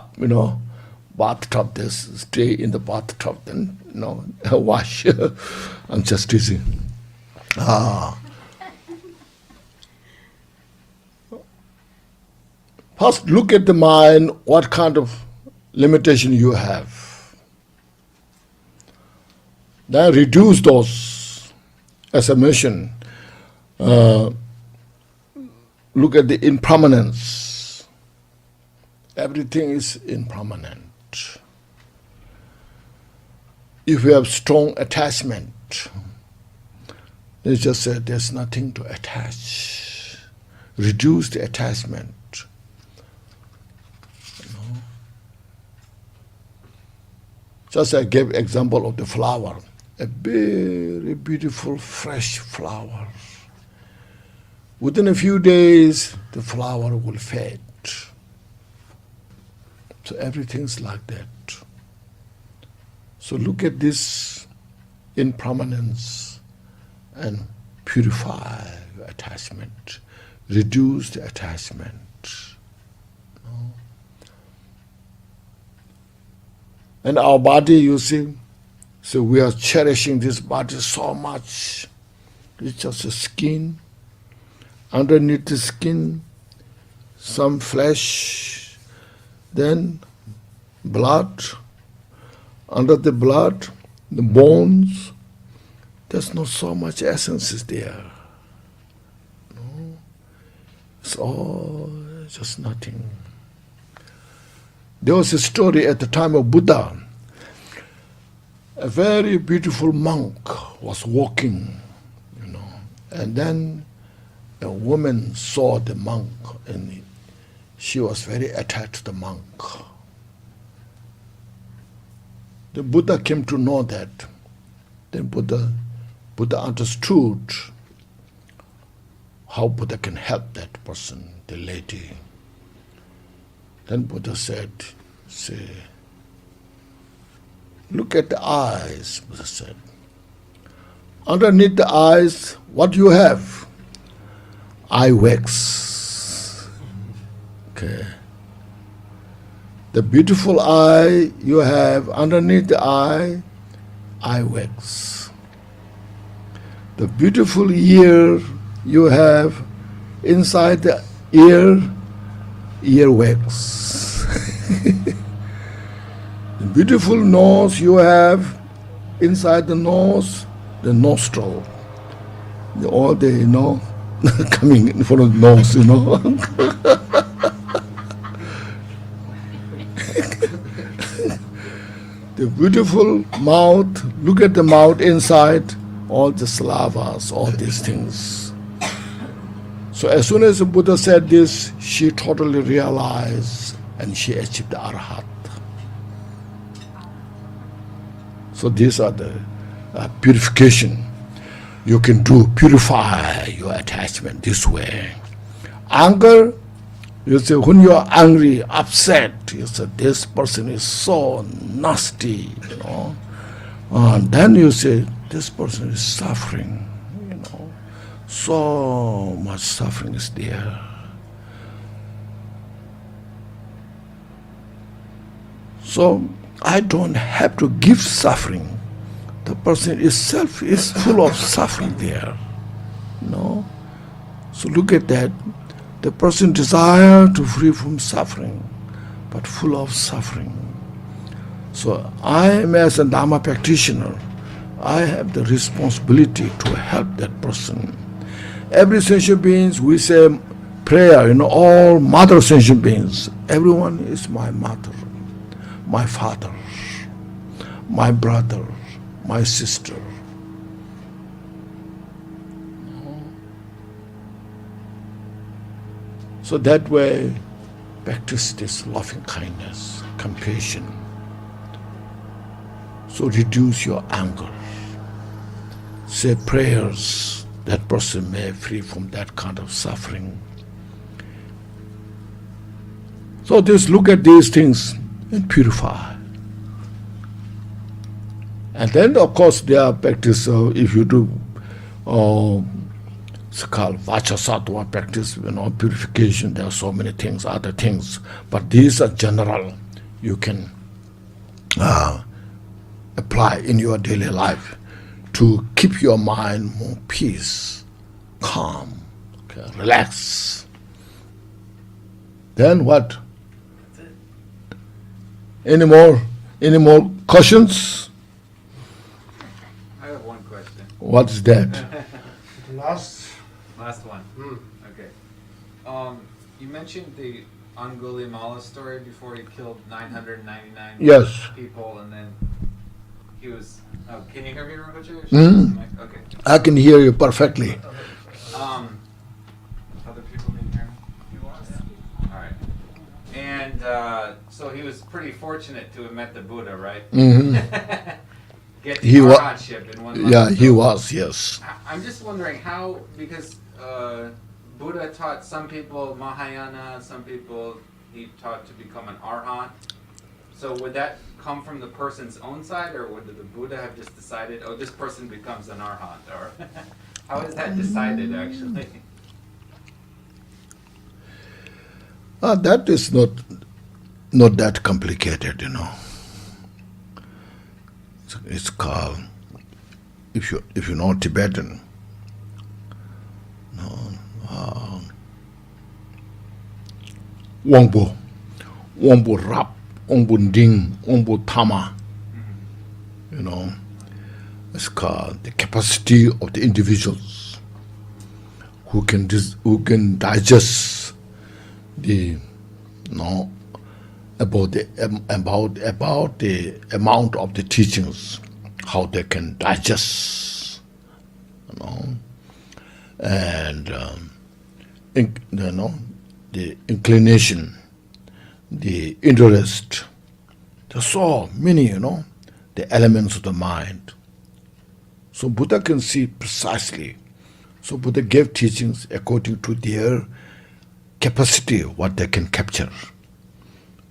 bathtub. They stay in the bathtub, then wash. I'm just teasing. First, look at the mind, what kind of limitation you have. Then reduce those, as I mentioned. Look at the impermanence. Everything is impermanent. If you have strong attachment, they just say there's nothing to attach. Reduce the attachment. Just I gave example of the flower. a very beautiful fresh flower. Within a few days, the flower will fade. So everything's like that. So look at this impermanence and purify your attachment, reduce the attachment. And our body, you see, so we are cherishing this body so much. It's just a skin. Underneath the skin, some flesh, then blood. Under the blood, the bones. There's not so much essence is there. No? It's all just nothing. There was a story at the time of Buddha. A very beautiful monk was walking, and then a woman saw the monk, and she was very attached to the monk. The Buddha came to know that. Then Buddha understood how Buddha can help that person, the lady. Then Buddha said, look at the eyes, Buddha said. Underneath the eyes, what you have? Eye wax. Okay. The beautiful eye you have, underneath the eye wax. The beautiful ear you have, inside the ear wax. The beautiful nose you have, inside the nose, the nostril. All the, coming in front of the nose, The beautiful mouth, look at the mouth inside, all the slavas, all these things. So as soon as the Buddha said this, she totally realized and she achieved the Arhat. So these are the purification you can do, purify your attachment this way. Anger, you say, when you are angry, upset, you say, this person is so nasty, And then you say, this person is suffering, So much suffering is there. So I don't have to give suffering. The person itself is full of suffering there. So look at that. The person desires to free from suffering, but full of suffering. So I am, as a Dharma practitioner, I have the responsibility to help that person. Every sentient beings, we say prayer, all mother sentient beings. Everyone is my mother, my father, my brother, my sister. So that way, practice this loving kindness, compassion. So reduce your anger. Say prayers that person may free from that kind of suffering. So just look at these things and purify. And then, of course, there are practice. If you do, it's called Vachasattva practice, purification. There are so many things, other things, but these are general. You can apply in your daily life to keep your mind more peace, calm, relax. Then what? Any more questions? I have one question. What is that? Last one. Okay. You mentioned the Angulimala story before he killed 999 Yes. people, and then he was. Oh, can you hear me, Rinpoche? Okay. I can hear you perfectly. Other people can hear me? All right. And so he was pretty fortunate to have met the Buddha, right? Mm-hmm. get He the wa- arhatship in 1 month. Yeah, he was, yes. I'm just wondering how, because Buddha taught some people Mahayana, some people he taught to become an arhat. So would that come from the person's own side, or would the Buddha have just decided, oh, this person becomes an arhat? Or how is that decided, actually? That is not that complicated, you know. It's called, if you know Tibetan, Wangbo Rap, Wangbo Ding, Wangbo Tama. You know, it's called the capacity of the individuals who can digest the about the amount of the teachings, how they can digest, and the inclination, the interest. There's so many, the elements of the mind. So Buddha can see precisely. So Buddha gave teachings according to their capacity, what they can capture.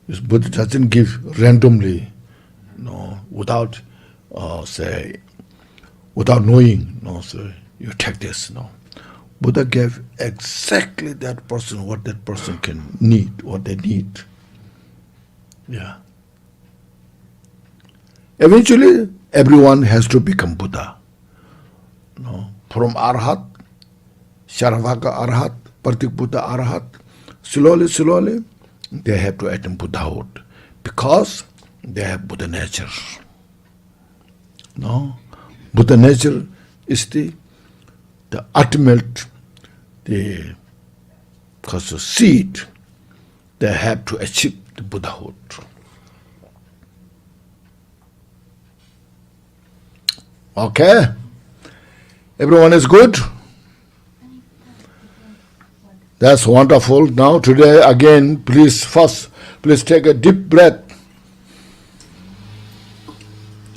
This Buddha doesn't give randomly, without without knowing, so you take this, Buddha gave exactly that person what that person can need, what they need. Yeah. Eventually, everyone has to become Buddha. From Arhat, Sharavaka Arhat, Partik Buddha Arhat, slowly, they have to attain Buddhahood because they have Buddha nature. Buddha nature is the ultimate, because the seed, they have to achieve the Buddhahood. Okay? Everyone is good? That's wonderful. Now today again, please take a deep breath.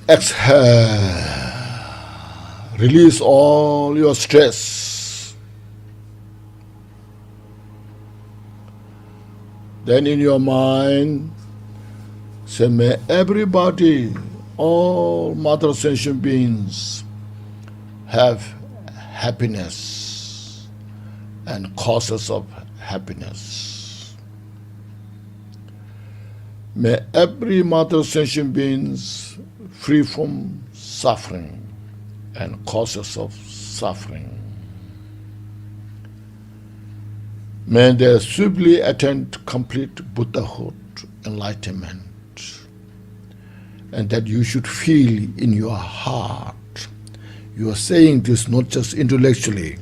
Exhale. Release all your stress. Then in your mind, say, may everybody, all Mother Sentient beings, have happiness and causes of happiness. May every Mother Sentient beings free from suffering and causes of suffering. May they swiftly attain complete Buddhahood, enlightenment, and that you should feel in your heart. You are saying this not just intellectually,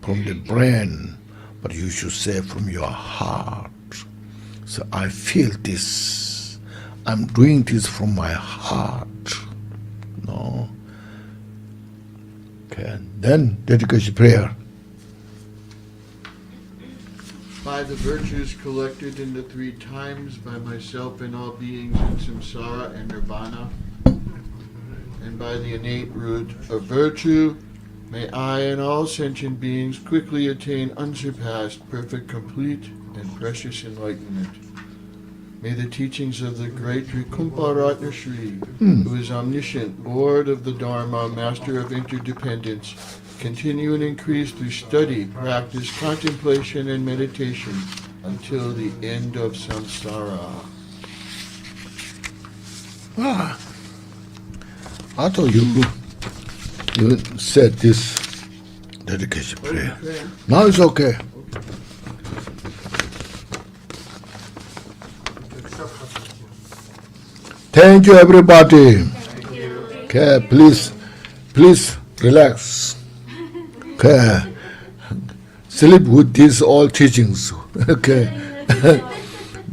from the brain, but you should say from your heart. So I feel this. I'm doing this from my heart. Okay. Then dedication prayer. By the virtues collected in the 3 times by myself and all beings in samsara and nirvana, and by the innate root of virtue, may I and all sentient beings quickly attain unsurpassed, perfect, complete, and precious enlightenment. May the teachings of the great Drikung Shri, who is omniscient, Lord of the Dharma, Master of interdependence, continue and increase through study, practice, contemplation, and meditation until the end of samsara. I thought you said this dedication prayer. Now it's okay. Thank you, everybody. Thank you. Okay, please relax. Okay, sleep with these all teachings. Okay,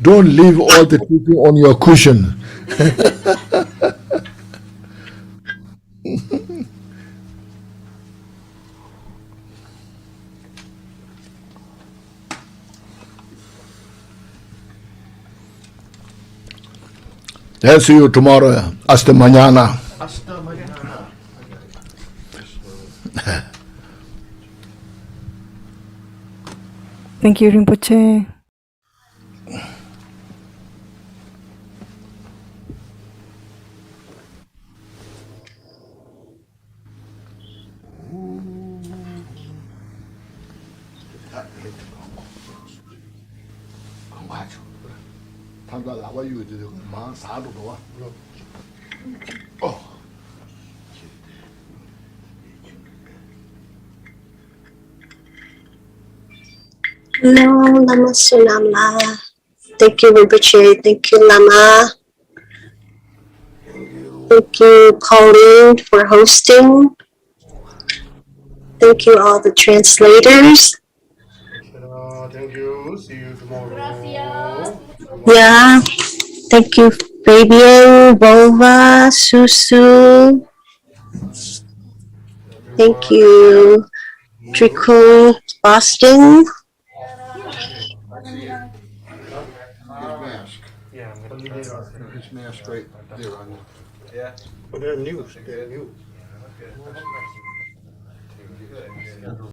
don't leave all the teaching on your cushion. I'll see you tomorrow. Hasta mañana. Hasta mañana. Thank you, Rinpoche. No, Lama Sonam. Thank you, Rinpoche. Thank you, Lama. Thank you, Pauline, for hosting. Thank you, all the translators. Thank you. See you tomorrow. Gracias. Yeah. Thank you, Fabian, Volva, Susu. Thank you, Drikung, Boston. His mask. Yeah, I'm gonna His mask right there on the. Yeah. They're new. They're new.